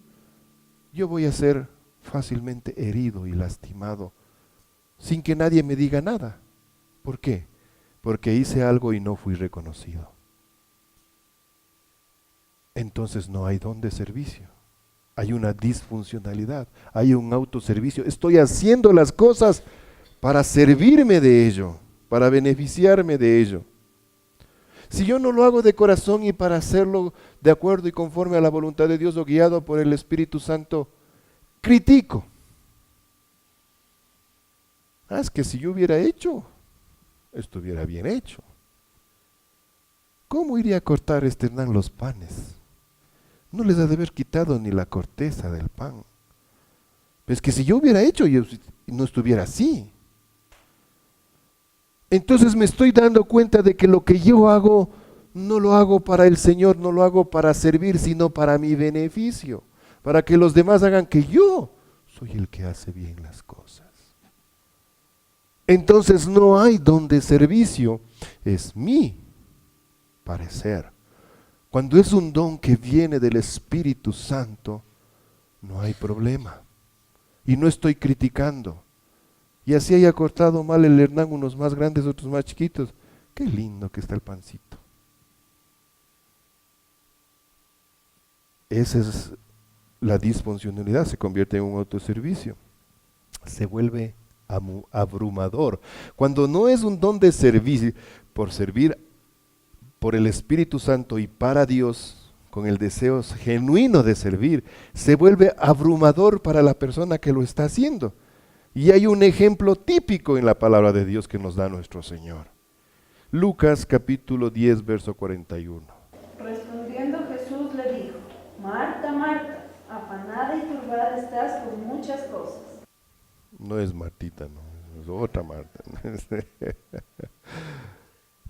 yo voy a ser fácilmente herido y lastimado, sin que nadie me diga nada. ¿Por qué? Porque hice algo y no fui reconocido. Entonces no hay don de servicio. Hay una disfuncionalidad, hay un autoservicio. Estoy haciendo las cosas para servirme de ello, para beneficiarme de ello. Si yo no lo hago de corazón y para hacerlo de acuerdo y conforme a la voluntad de Dios o guiado por el Espíritu Santo, critico. Es que si yo hubiera hecho, estuviera bien hecho. ¿Cómo iría a cortar Hernán los panes? No les ha de haber quitado ni la corteza del pan. Es que si yo hubiera hecho, yo no estuviera así. Entonces me estoy dando cuenta de que lo que yo hago, no lo hago para el Señor, no lo hago para servir, sino para mi beneficio, para que los demás hagan que yo soy el que hace bien las cosas. Entonces no hay don de servicio, es mi parecer. Cuando es un don que viene del Espíritu Santo, no hay problema. Y no estoy criticando. Y así haya cortado mal el Hernán, unos más grandes, otros más chiquitos. Qué lindo que está el pancito. Esa es la disfuncionalidad, se convierte en un autoservicio. Se vuelve abrumador. Cuando no es un don de servicio, por servir por el Espíritu Santo y para Dios, con el deseo genuino de servir, se vuelve abrumador para la persona que lo está haciendo. Y hay un ejemplo típico en la palabra de Dios que nos da nuestro Señor. Lucas capítulo 10, verso 41.
Respondiendo Jesús le dijo: Marta, Marta, afanada y turbada estás por muchas cosas.
No es Martita, no, es otra Marta.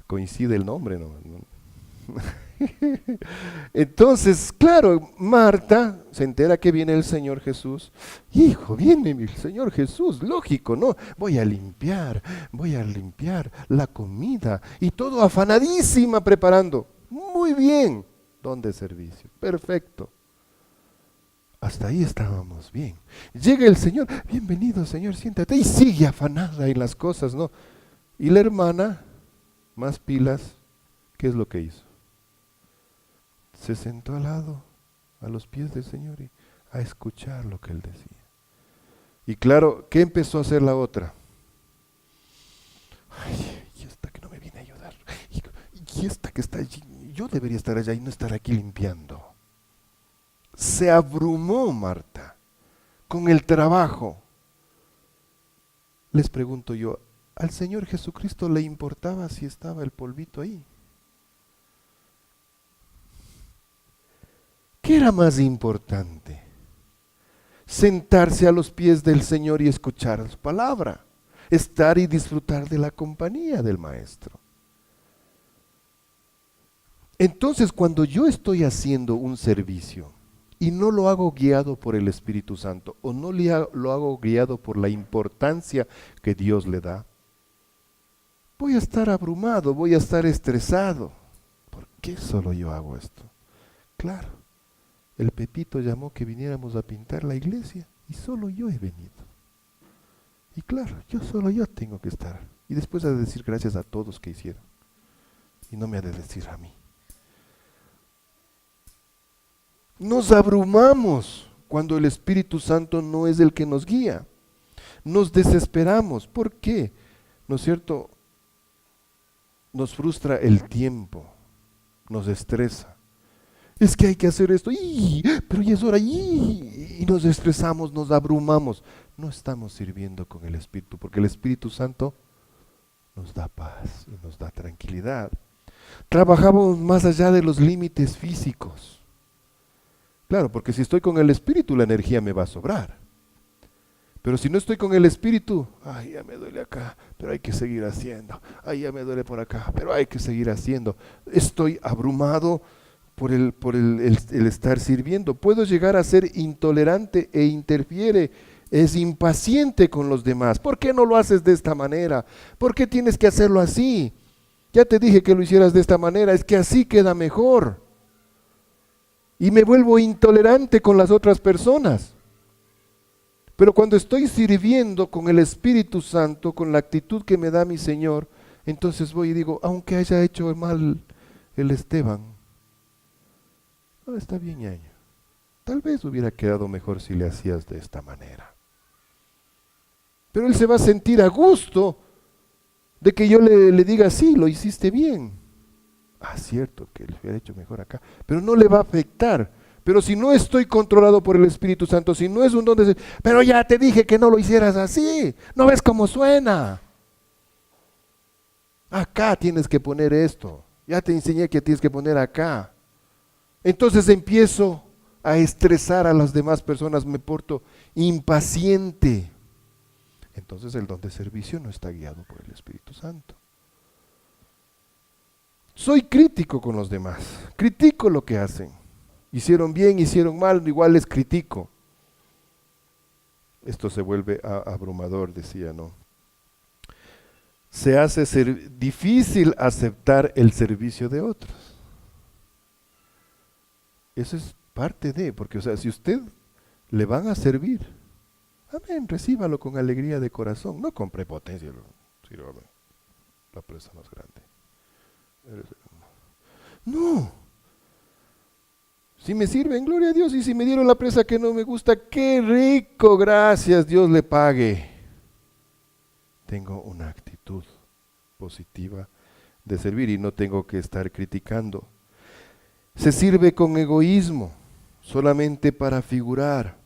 Coincide el nombre, ¿no? Entonces, claro, Marta se entera que viene el Señor Jesús. Hijo, viene el Señor Jesús, lógico, ¿no? Voy a limpiar la comida y todo afanadísima preparando. Muy bien, don de servicio, perfecto. Hasta ahí estábamos bien. Llega el Señor, bienvenido Señor, siéntate, y sigue afanada en las cosas, ¿no? Y la hermana, más pilas, ¿qué es lo que hizo? Se sentó al lado, a los pies del Señor, y a escuchar lo que Él decía. Y claro, ¿qué empezó a hacer la otra? Ay, y esta que no me viene a ayudar, y esta que está allí, yo debería estar allá y no estar aquí limpiando. Se abrumó Marta con el trabajo. Les pregunto yo, ¿al Señor Jesucristo le importaba si estaba el polvito ahí? ¿Qué era más importante? Sentarse a los pies del Señor y escuchar su palabra, estar y disfrutar de la compañía del Maestro. Entonces, cuando yo estoy haciendo un servicio y no lo hago guiado por el Espíritu Santo, o no lo hago guiado por la importancia que Dios le da, voy a estar abrumado, voy a estar estresado. ¿Por qué solo yo hago esto? Claro, el Pepito llamó que viniéramos a pintar la iglesia y solo yo he venido. Y claro, solo yo tengo que estar. Y después ha de decir gracias a todos que hicieron. Y no me ha de decir a mí. Nos abrumamos cuando el Espíritu Santo no es el que nos guía. Nos desesperamos. ¿Por qué? ¿No es cierto? Nos frustra el tiempo, nos estresa. Es que hay que hacer esto, pero ya es hora, y nos estresamos, nos abrumamos. No estamos sirviendo con el Espíritu, porque el Espíritu Santo nos da paz y nos da tranquilidad. Trabajamos más allá de los límites físicos. Claro, porque si estoy con el Espíritu, la energía me va a sobrar. Pero si no estoy con el Espíritu, ay, ya me duele acá, pero hay que seguir haciendo. Ay, ya me duele por acá, pero hay que seguir haciendo. Estoy abrumado por el estar sirviendo. Puedo llegar a ser intolerante e interfiere, es impaciente con los demás. ¿Por qué no lo haces de esta manera? ¿Por qué tienes que hacerlo así? Ya te dije que lo hicieras de esta manera, es que así queda mejor. Y me vuelvo intolerante con las otras personas. Pero cuando estoy sirviendo con el Espíritu Santo, con la actitud que me da mi Señor, entonces voy y digo, aunque haya hecho mal el Esteban, está bien, ñaño. Tal vez hubiera quedado mejor si le hacías de esta manera. Pero él se va a sentir a gusto de que yo le diga, sí, lo hiciste bien. Ah, cierto, que le hubiera hecho mejor acá. Pero no le va a afectar. Pero si no estoy controlado por el Espíritu Santo, si no es un don de... Pero ya te dije que no lo hicieras así. ¿No ves cómo suena? Acá tienes que poner esto. Ya te enseñé que tienes que poner acá. Entonces empiezo a estresar a las demás personas, me porto impaciente. Entonces el don de servicio no está guiado por el Espíritu Santo. Soy crítico con los demás, critico lo que hacen. Hicieron bien, hicieron mal, igual les critico. Esto se vuelve abrumador, decía, ¿no? Se hace difícil aceptar el servicio de otros. Eso es parte de, porque o sea, si usted le van a servir, amén, recíbalo con alegría de corazón, no con prepotencia, sírvame la presa más grande. No. Si me sirven, gloria a Dios, y si me dieron la presa que no me gusta, qué rico, gracias, Dios le pague. Tengo una actitud positiva de servir y no tengo que estar criticando. Se sirve con egoísmo, solamente para figurar.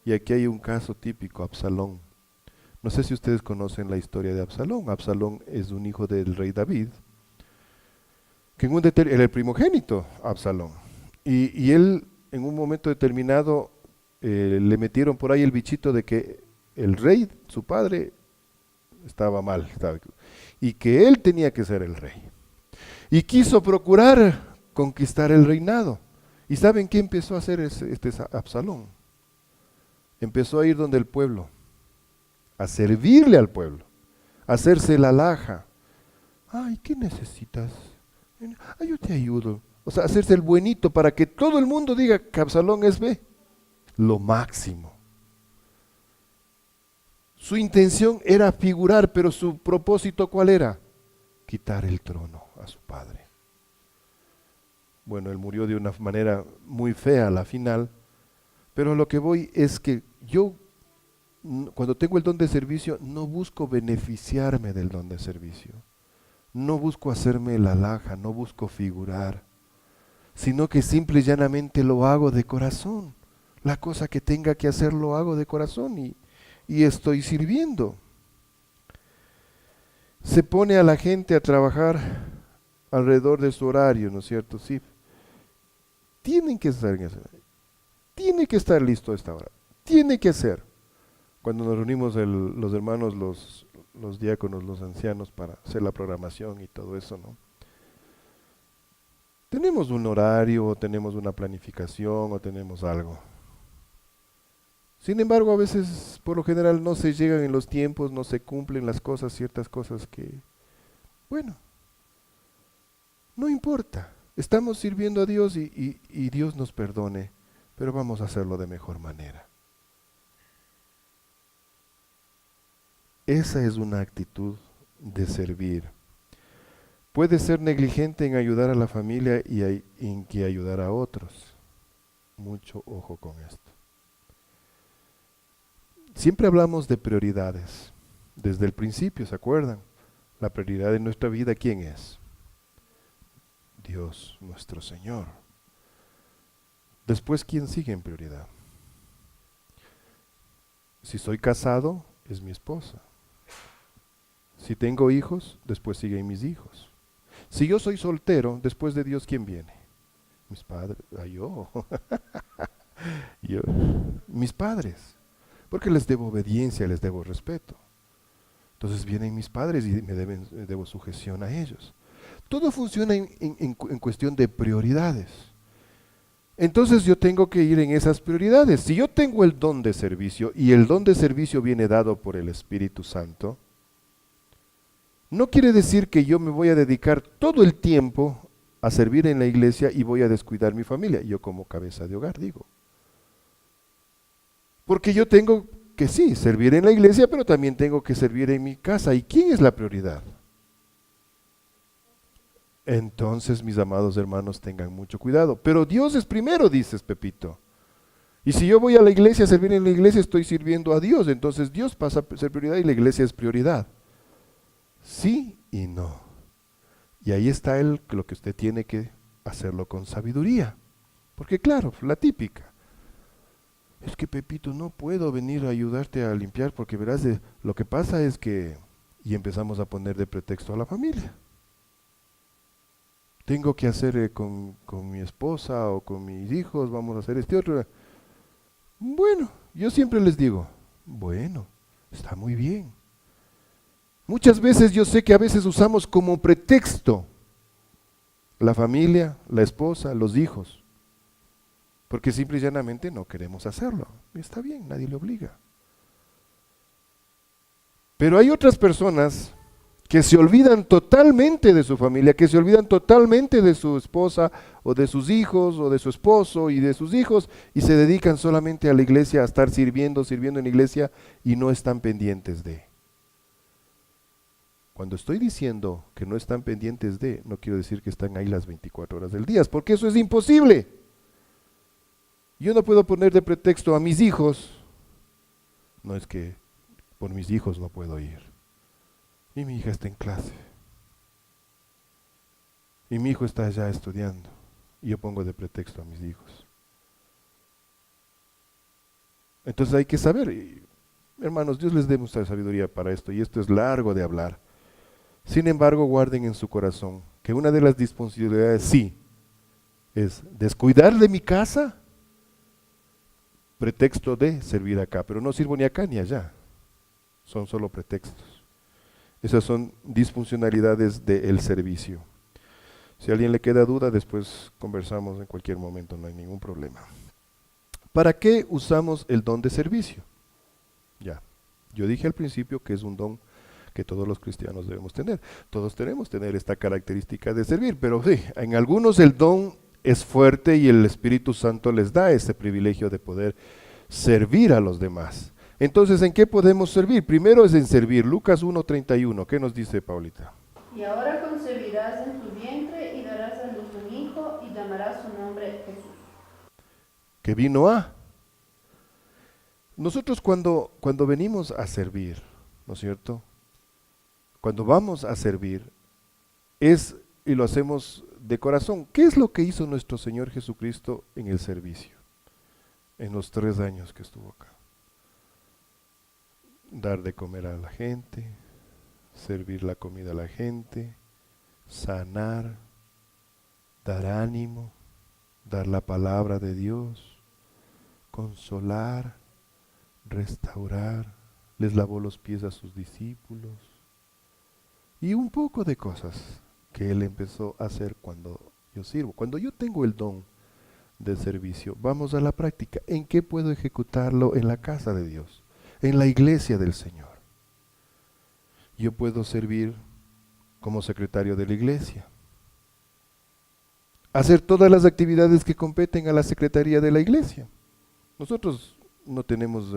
Y aquí hay un caso típico, Absalón. No sé si ustedes conocen la historia de Absalón. Absalón es un hijo del rey David, que era el primogénito, Absalón. Y él, en un momento determinado, le metieron por ahí el bichito de que el rey, su padre, estaba mal, y que él tenía que ser el rey. Y quiso procurar conquistar el reinado. ¿Y saben qué empezó a hacer este Absalón? Empezó a ir donde el pueblo, a servirle al pueblo, a hacerse la alhaja. Ay, ¿qué necesitas? Ay, yo te ayudo. O sea, hacerse el buenito para que todo el mundo diga que Absalón es lo máximo. Su intención era figurar, pero su propósito ¿cuál era? Quitar el trono a su padre. Bueno, él murió de una manera muy fea a la final, pero a lo que voy es que yo, cuando tengo el don de servicio, no busco beneficiarme del don de servicio. No busco hacerme la alhaja, no busco figurar, sino que simple y llanamente lo hago de corazón. La cosa que tenga que hacer lo hago de corazón y estoy sirviendo. Se pone a la gente a trabajar alrededor de su horario, ¿no es cierto? Sí. Tienen que estar en ese horario. Tiene que estar listo a esta hora. Tiene que ser. Cuando nos reunimos los hermanos, los diáconos, los ancianos para hacer la programación y todo eso, ¿no? Tenemos un horario, o tenemos una planificación, o tenemos algo. Sin embargo, a veces, por lo general, no se llegan en los tiempos, no se cumplen las cosas, ciertas cosas que, bueno, no importa. Estamos sirviendo a Dios y Dios nos perdone, pero vamos a hacerlo de mejor manera. Esa es una actitud de servir. Puede ser negligente en ayudar a la familia y en que ayudar a otros. Mucho ojo con esto. Siempre hablamos de prioridades. Desde el principio, ¿se acuerdan? La prioridad de nuestra vida, ¿quién es? Dios, nuestro Señor. Después, ¿quién sigue en prioridad? Si soy casado, es mi esposa. Si tengo hijos, después siguen mis hijos. Si yo soy soltero, después de Dios, ¿quién viene? Mis padres. Yo. Mis padres. Porque les debo obediencia, les debo respeto. Entonces vienen mis padres y me debo sujeción a ellos. Todo funciona en cuestión de prioridades. Entonces yo tengo que ir en esas prioridades. Si yo tengo el don de servicio y el don de servicio viene dado por el Espíritu Santo, no quiere decir que yo me voy a dedicar todo el tiempo a servir en la iglesia y voy a descuidar mi familia. Yo como cabeza de hogar digo. Porque yo tengo que sí, servir en la iglesia, pero también tengo que servir en mi casa. ¿Y quién es la prioridad? Entonces, mis amados hermanos, tengan mucho cuidado. Pero Dios es primero, dices Pepito. Y si yo voy a la iglesia a servir en la iglesia, estoy sirviendo a Dios. Entonces Dios pasa a ser prioridad y la iglesia es prioridad. Sí y no. Y ahí está lo que usted tiene que hacerlo con sabiduría. Porque claro, la típica. Es que Pepito, no puedo venir a ayudarte a limpiar porque verás, lo que pasa es que... Y empezamos a poner de pretexto a la familia. Tengo que hacer con mi esposa o con mis hijos, vamos a hacer este otro. Bueno, yo siempre les digo, bueno, está muy bien. Muchas veces yo sé que a veces usamos como pretexto la familia, la esposa, los hijos. Porque simple y llanamente no queremos hacerlo. Y está bien, nadie le obliga. Pero hay otras personas que se olvidan totalmente de su familia, que se olvidan totalmente de su esposa o de sus hijos o de su esposo y de sus hijos y se dedican solamente a la iglesia, a estar sirviendo en la iglesia y no están pendientes de. Cuando estoy diciendo que no están pendientes de, no quiero decir que están ahí las 24 horas del día, porque eso es imposible. Yo no puedo poner de pretexto a mis hijos, no es que por mis hijos no puedo ir. Y mi hija está en clase. Y mi hijo está allá estudiando. Y yo pongo de pretexto a mis hijos. Entonces hay que saber, hermanos, Dios les dé mucha sabiduría para esto, y esto es largo de hablar. Sin embargo, guarden en su corazón que una de las disfuncionalidades sí es descuidar de mi casa, pretexto de servir acá, pero no sirvo ni acá ni allá, son solo pretextos. Esas son disfuncionalidades del servicio. Si a alguien le queda duda, después conversamos en cualquier momento, no hay ningún problema. ¿Para qué usamos el don de servicio? Ya, yo dije al principio que es un don que todos los cristianos debemos tener. Todos tenemos que tener esta característica de servir, pero sí, en algunos el don es fuerte y el Espíritu Santo les da ese privilegio de poder servir a los demás. Entonces, ¿en qué podemos servir? Primero es en servir. Lucas 1:31, ¿qué nos dice Paulita?
Y ahora concebirás en tu vientre y darás a luz un hijo y llamarás su nombre Jesús.
Que vino a. Nosotros cuando venimos a servir, ¿no es cierto? Cuando vamos a servir, y lo hacemos de corazón. ¿Qué es lo que hizo nuestro Señor Jesucristo en el servicio? En los 3 años que estuvo acá. Dar de comer a la gente, servir la comida a la gente, sanar, dar ánimo, dar la palabra de Dios, consolar, restaurar, les lavó los pies a sus discípulos y un poco de cosas que Él empezó a hacer cuando yo sirvo. Cuando yo tengo el don de servicio, vamos a la práctica. ¿En qué puedo ejecutarlo? En la casa de Dios, en la iglesia del Señor. Yo puedo servir como secretario de la iglesia, hacer todas las actividades que competen a la secretaría de la iglesia. Nosotros no tenemos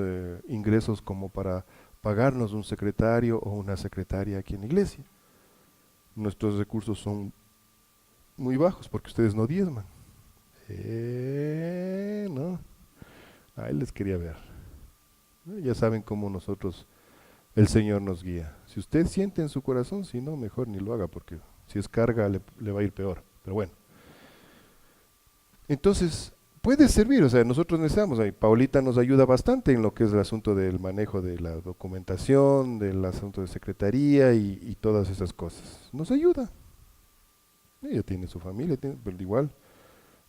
ingresos como para pagarnos un secretario o una secretaria aquí en la iglesia. Nuestros recursos son muy bajos porque ustedes no diezman. No, ahí les quería ver. Ya saben cómo nosotros, el Señor nos guía. Si usted siente en su corazón, si no, mejor ni lo haga, porque si es carga le va a ir peor. Pero bueno. Entonces, puede servir, o sea, nosotros necesitamos, ahí Paulita nos ayuda bastante en lo que es el asunto del manejo de la documentación, del asunto de secretaría y todas esas cosas. Nos ayuda. Ella tiene su familia, pero igual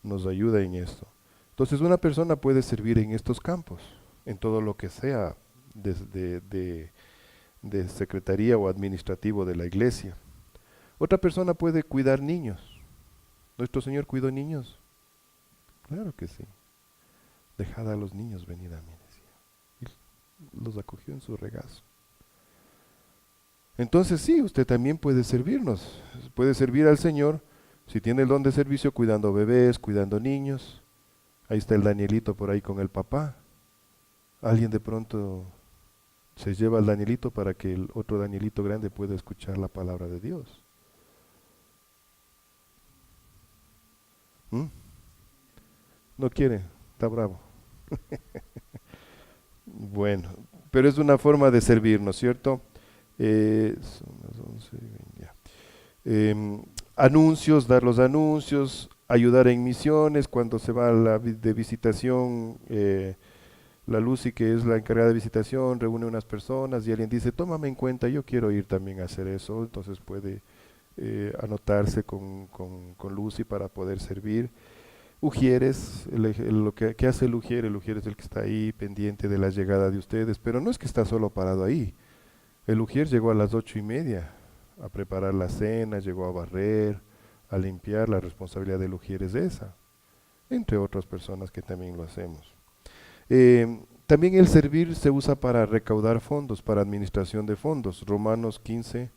nos ayuda en esto. Entonces una persona puede servir en estos campos, en todo lo que sea de secretaría o administrativo de la iglesia. Otra persona puede cuidar niños. ¿Nuestro Señor cuidó niños? Claro que sí. Dejad a los niños venir a mí, decía. Y los acogió en su regazo. Entonces sí, usted también puede servirnos. Puede servir al Señor si tiene el don de servicio cuidando bebés, cuidando niños. Ahí está el Danielito por ahí con el papá. Alguien de pronto se lleva al Danielito para que el otro Danielito grande pueda escuchar la palabra de Dios. No quiere, está bravo. Bueno, pero es una forma de servir, ¿no es cierto? Son las 11, ya. Anuncios, dar los anuncios, ayudar en misiones, cuando se va de visitación, la Lucy, que es la encargada de visitación, reúne unas personas y alguien dice, tómame en cuenta, yo quiero ir también a hacer eso, entonces puede anotarse con Lucy para poder servir. Ujieres, lo que hace el Ujier es el que está ahí pendiente de la llegada de ustedes, pero no es que está solo parado ahí. El Ujier llegó a las 8:30 a preparar la cena, llegó a barrer, a limpiar. La responsabilidad del Ujier es esa, entre otras personas que también lo hacemos. También el servir se usa para recaudar fondos, para administración de fondos. Romanos 15,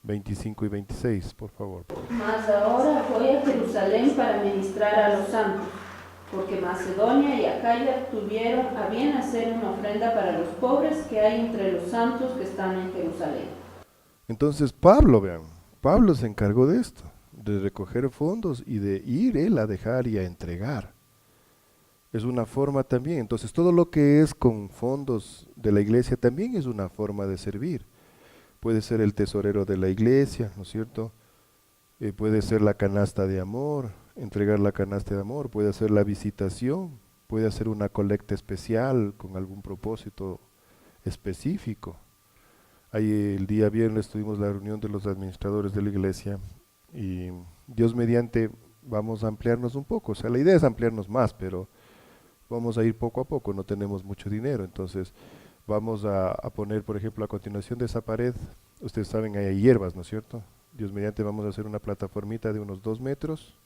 25 y 26, por favor.
Mas ahora voy a Jerusalén para ministrar a los santos, porque Macedonia y Acaya tuvieron a bien hacer una ofrenda para los pobres que hay entre los santos que están en Jerusalén.
Entonces Pablo, vean, Pablo se encargó de esto, de recoger fondos y de ir él a dejar y a entregar. Es una forma también, entonces todo lo que es con fondos de la iglesia también es una forma de servir. Puede ser el tesorero de la iglesia, ¿no es cierto? Puede ser la canasta de amor, entregar la canasta de amor, puede ser la visitación, puede hacer una colecta especial con algún propósito específico. Ahí el día viernes tuvimos la reunión de los administradores de la iglesia y Dios mediante vamos a ampliarnos un poco, o sea, la idea es ampliarnos más, pero vamos a ir poco a poco, no tenemos mucho dinero, entonces vamos a poner, por ejemplo, a continuación de esa pared, ustedes saben, hay hierbas, ¿no es cierto? Dios mediante vamos a hacer una plataformita de unos 2 metros,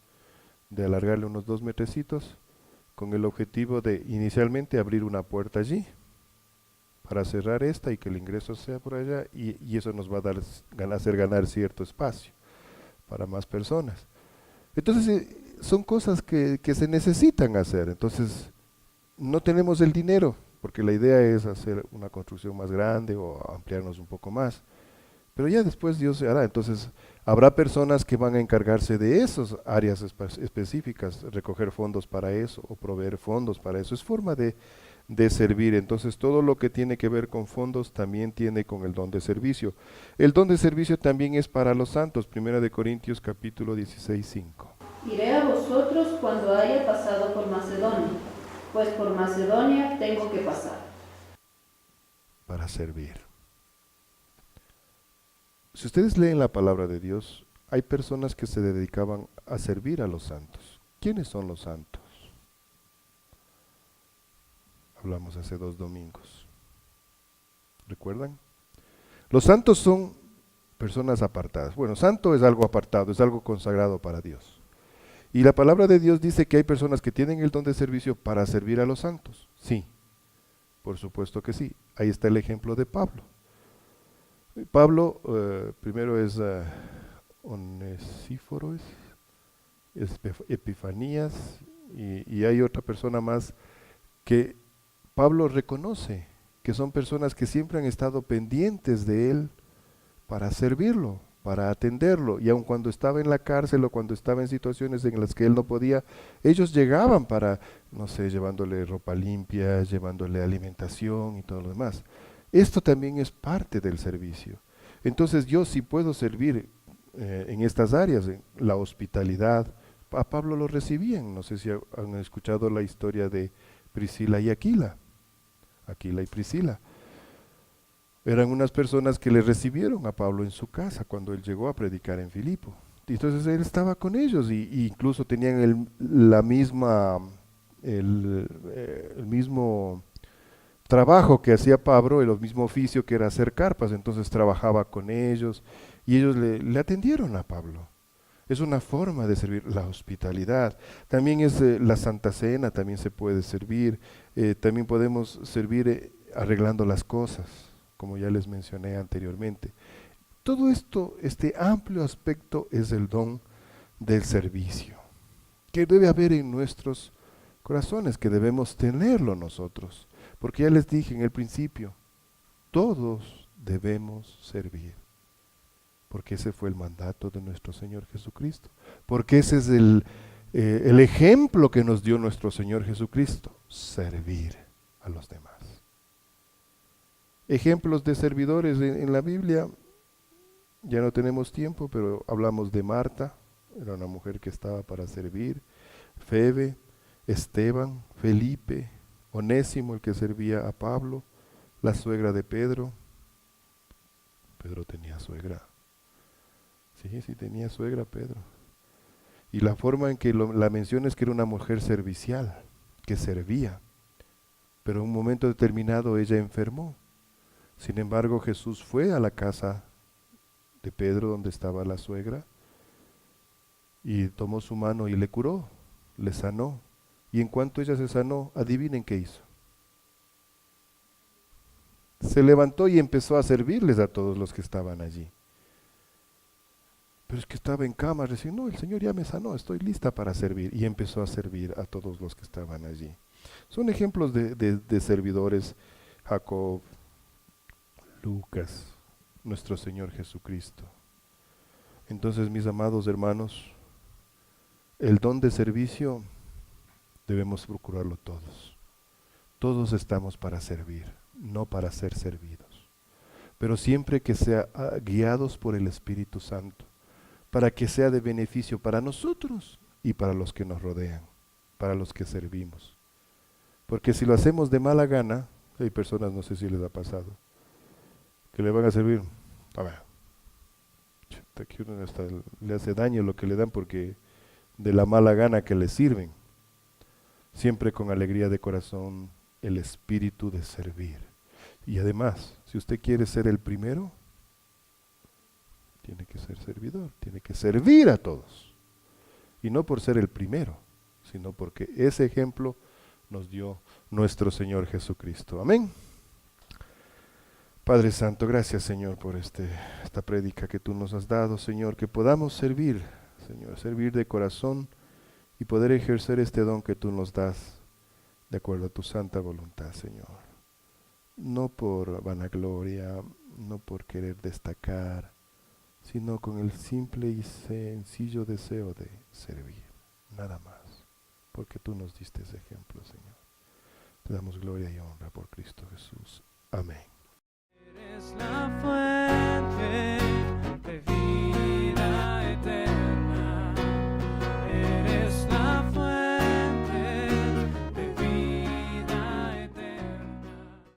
de alargarle unos 2 metrecitos, con el objetivo de inicialmente abrir una puerta allí, para cerrar esta y que el ingreso sea por allá, y eso nos va a hacer ganar cierto espacio para más personas. Entonces, son cosas que se necesitan hacer, entonces no tenemos el dinero, porque la idea es hacer una construcción más grande o ampliarnos un poco más. Pero ya después Dios se hará. Entonces, habrá personas que van a encargarse de esas áreas específicas, recoger fondos para eso o proveer fondos para eso. Es forma de servir. Entonces, todo lo que tiene que ver con fondos también tiene con el don de servicio. El don de servicio también es para los santos. 1 Corintios capítulo 16, 5.
Iré a vosotros cuando haya pasado por Macedonia, pues por Macedonia tengo que pasar.
Para servir. Si ustedes leen la palabra de Dios, hay personas que se dedicaban a servir a los santos. ¿Quiénes son los santos? Hablamos hace 2 domingos. ¿Recuerdan? Los santos son personas apartadas. Bueno, santo es algo apartado, es algo consagrado para Dios. Y la palabra de Dios dice que hay personas que tienen el don de servicio para servir a los santos. Sí, por supuesto que sí. Ahí está el ejemplo de Pablo. Pablo, primero es Onesíforo, es Epifanías, y hay otra persona más que Pablo reconoce que son personas que siempre han estado pendientes de él para servirlo, para atenderlo, y aun cuando estaba en la cárcel o cuando estaba en situaciones en las que él no podía, ellos llegaban para, no sé, llevándole ropa limpia, llevándole alimentación y todo lo demás. Esto también es parte del servicio. Entonces yo sí puedo servir en estas áreas, en la hospitalidad. A Pablo lo recibían, no sé si han escuchado la historia de Priscila y Aquila. Aquila y Priscila. Eran unas personas que le recibieron a Pablo en su casa cuando él llegó a predicar en Filipo. Entonces él estaba con ellos y incluso tenían el mismo trabajo que hacía Pablo, el mismo oficio que era hacer carpas. Entonces trabajaba con ellos y ellos le atendieron a Pablo. Es una forma de servir, la hospitalidad. También es la Santa Cena, también se puede servir. También podemos servir arreglando las cosas, como ya les mencioné anteriormente. Todo esto, este amplio aspecto es el don del servicio, que debe haber en nuestros corazones, que debemos tenerlo nosotros. Porque ya les dije en el principio, todos debemos servir. Porque ese fue el mandato de nuestro Señor Jesucristo. Porque ese es el ejemplo que nos dio nuestro Señor Jesucristo, servir a los demás. Ejemplos de servidores en la Biblia, ya no tenemos tiempo, pero hablamos de Marta, era una mujer que estaba para servir, Febe, Esteban, Felipe, Onésimo, el que servía a Pablo, la suegra de Pedro. Pedro tenía suegra. Sí, tenía suegra Pedro. Y la forma en que la menciona es que era una mujer servicial, que servía. Pero en un momento determinado ella enfermó. Sin embargo, Jesús fue a la casa de Pedro donde estaba la suegra y tomó su mano y le curó, le sanó. Y en cuanto ella se sanó, adivinen qué hizo. Se levantó y empezó a servirles a todos los que estaban allí. Pero es que estaba en cama, recién, no, el Señor ya me sanó, estoy lista para servir. Y empezó a servir a todos los que estaban allí. Son ejemplos de servidores, Jacob, Lucas, nuestro Señor Jesucristo. Entonces, mis amados hermanos, el don de servicio debemos procurarlo todos. Todos estamos para servir, no para ser servidos. Pero siempre que sea guiados por el Espíritu Santo, para que sea de beneficio para nosotros y para los que nos rodean, para los que servimos. Porque si lo hacemos de mala gana, hay personas, no sé si les ha pasado, que le van a servir, a ver, que uno hasta le hace daño lo que le dan porque de la mala gana que le sirven. Siempre con alegría de corazón, el espíritu de servir. Y además, si usted quiere ser el primero, tiene que ser servidor, tiene que servir a todos. Y no por ser el primero, sino porque ese ejemplo nos dio nuestro Señor Jesucristo. Amén. Padre Santo, gracias Señor por esta prédica que tú nos has dado, Señor, que podamos servir, Señor, servir de corazón y poder ejercer este don que tú nos das de acuerdo a tu santa voluntad, Señor. No por vanagloria, no por querer destacar, sino con el simple y sencillo deseo de servir, nada más, porque tú nos diste ese ejemplo, Señor. Te damos gloria y honra por Cristo Jesús. Amén.